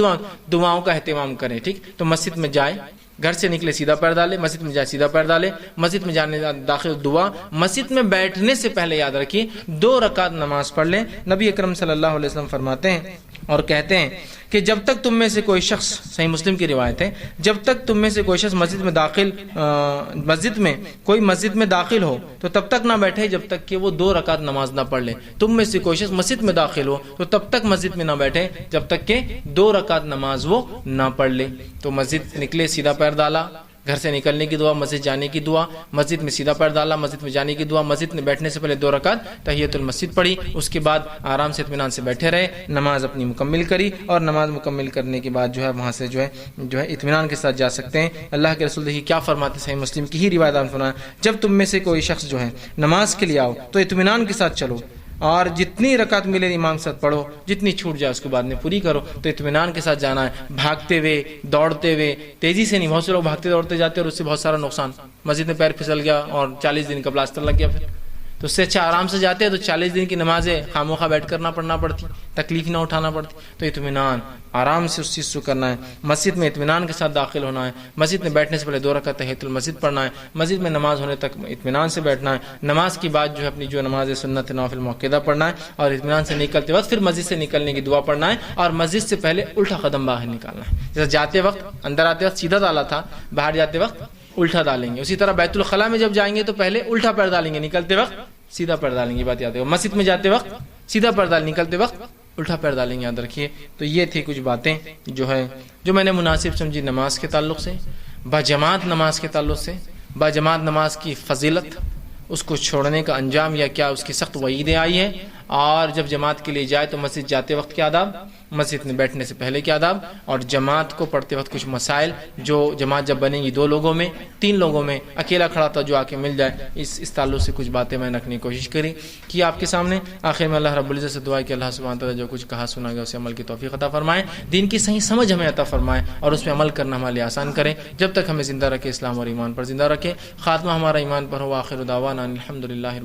دعاؤں کا اہتمام کریں، ٹھیک؟ تو مسجد میں جائے، گھر سے نکلے سیدھا پیر ڈالے، مسجد میں جائے سیدھا پیر ڈالے، مسجد میں جانے داخل دعا، مسجد میں بیٹھنے سے پہلے یاد رکھیے 2 رکعت نماز پڑھ لیں۔ نبی اکرم صلی اللہ علیہ وسلم فرماتے ہیں اور کہتے ہیں کہ جب تک تم میں سے کوئی شخص، صحیح مسلم کی روایت ہے، جب تک تم میں سے کوئی شخص مسجد میں داخل ہو تو تب تک نہ بیٹھے جب تک کہ وہ 2 رکعت نماز نہ پڑھ لے۔ تم میں سے کوئی شخص مسجد میں داخل ہو تو تب تک مسجد میں نہ بیٹھے جب تک کہ 2 رکعت نماز وہ نہ پڑھ لے۔ تو مسجد نکلے سیدھا پیر ڈالا، گھر سے نکلنے کی دعا، مسجد جانے کی دعا، مسجد میں سیدھا پیر ڈالا، مسجد میں جانے کی دعا، مسجد میں بیٹھنے سے پہلے 2 رکعت تحیۃ المسجد پڑھی، اس کے بعد آرام سے اطمینان سے بیٹھے رہے، نماز اپنی مکمل کری، اور نماز مکمل کرنے کے بعد جو ہے وہاں سے جو ہے اطمینان کے ساتھ جا سکتے ہیں۔ اللہ کے رسول دیکھیے کیا فرماتے، صحیح مسلم کی ہی روایت فرمایا، جب تم میں سے کوئی شخص جو ہے نماز کے لیے آؤ تو اطمینان کے ساتھ چلو، اور جتنی رکعت ملے امام کے ساتھ پڑھو، جتنی چھوٹ جائے اس کو بعد میں پوری کرو۔ تو اطمینان کے ساتھ جانا ہے، بھاگتے ہوئے، دوڑتے ہوئے، تیزی سے نہیں۔ بہت سے لوگ بھاگتے دوڑتے جاتے ہیں اور اس سے بہت سارا نقصان، مسجد میں پیر پھسل گیا اور 40 دن کا پلاسٹر لگ گیا، پھر تو اس سے اچھا آرام سے جاتے ہیں تو 40 دن کی نمازیں خاموخواہ بیٹھ کر نہ پڑھنا پڑتی، تکلیف نہ اٹھانا پڑتی۔ تو اطمینان آرام سے اس چیز کو کرنا ہے، مسجد میں اطمینان کے ساتھ داخل ہونا ہے، مسجد میں بیٹھنے سے پہلے 2 رکعت تحیۃ المسجد پڑھنا ہے، مسجد میں نماز ہونے تک اطمینان سے بیٹھنا ہے، نماز کی بعد جو ہے اپنی جو نماز سنت نوافل موقعہ پڑھنا ہے، اور اطمینان سے نکلتے وقت پھر مسجد سے نکلنے کی دعا پڑھنا ہے، اور مسجد سے پہلے الٹا قدم باہر نکالنا ہے۔ جیسے جاتے وقت اندر آتے وقت سیدھا ڈالا تھا، باہر جاتے وقت الٹا ڈالیں گے۔ اسی طرح بیت الخلاء میں جب جائیں گے تو پہلے الٹا پیر ڈالیں گے، نکلتے وقت سیدھا پیر ڈالیں گے، بات یاد ہے۔ مسجد میں جاتے وقت سیدھا پیر ڈالیں، نکلتے وقت الٹا پیر ڈالیں گے، یاد رکھیے۔ تو یہ تھی کچھ باتیں جو میں نے مناسب سمجھی نماز کے تعلق سے، باجماعت نماز کے تعلق سے، باجماعت نماز کی فضیلت، اس کو چھوڑنے کا انجام یا کیا اس کی سخت وعیدیں آئی ہیں، اور جب جماعت کے لیے جائے تو مسجد جاتے وقت کیا آداب، مسجد میں بیٹھنے سے پہلے کیا آداب، اور جماعت کو پڑھتے وقت کچھ مسائل جو جماعت جب بنے گی 2 لوگوں میں 3 لوگوں میں، اکیلا کھڑا تھا جو آ کے مل جائے، اس تعلق سے کچھ باتیں میں رکھنے کی کوشش کی آپ کے سامنے۔ آخر میں اللہ رب العزت سے دعا ہے کہ اللہ سبحانہ تعالیٰ جو کچھ کہا سنا گیا اسے عمل کی توفیق عطا فرمائے، دین کی صحیح سمجھ ہمیں عطا فرمائے اور اس پہ عمل کرنا ہمارے لیے آسان کرے، جب تک ہمیں زندہ رکھے اسلام اور ایمان پر زندہ رکھے۔ خاتمہ ہمارا ایمان پر ہو، آخر دعوانا الحمدللہ۔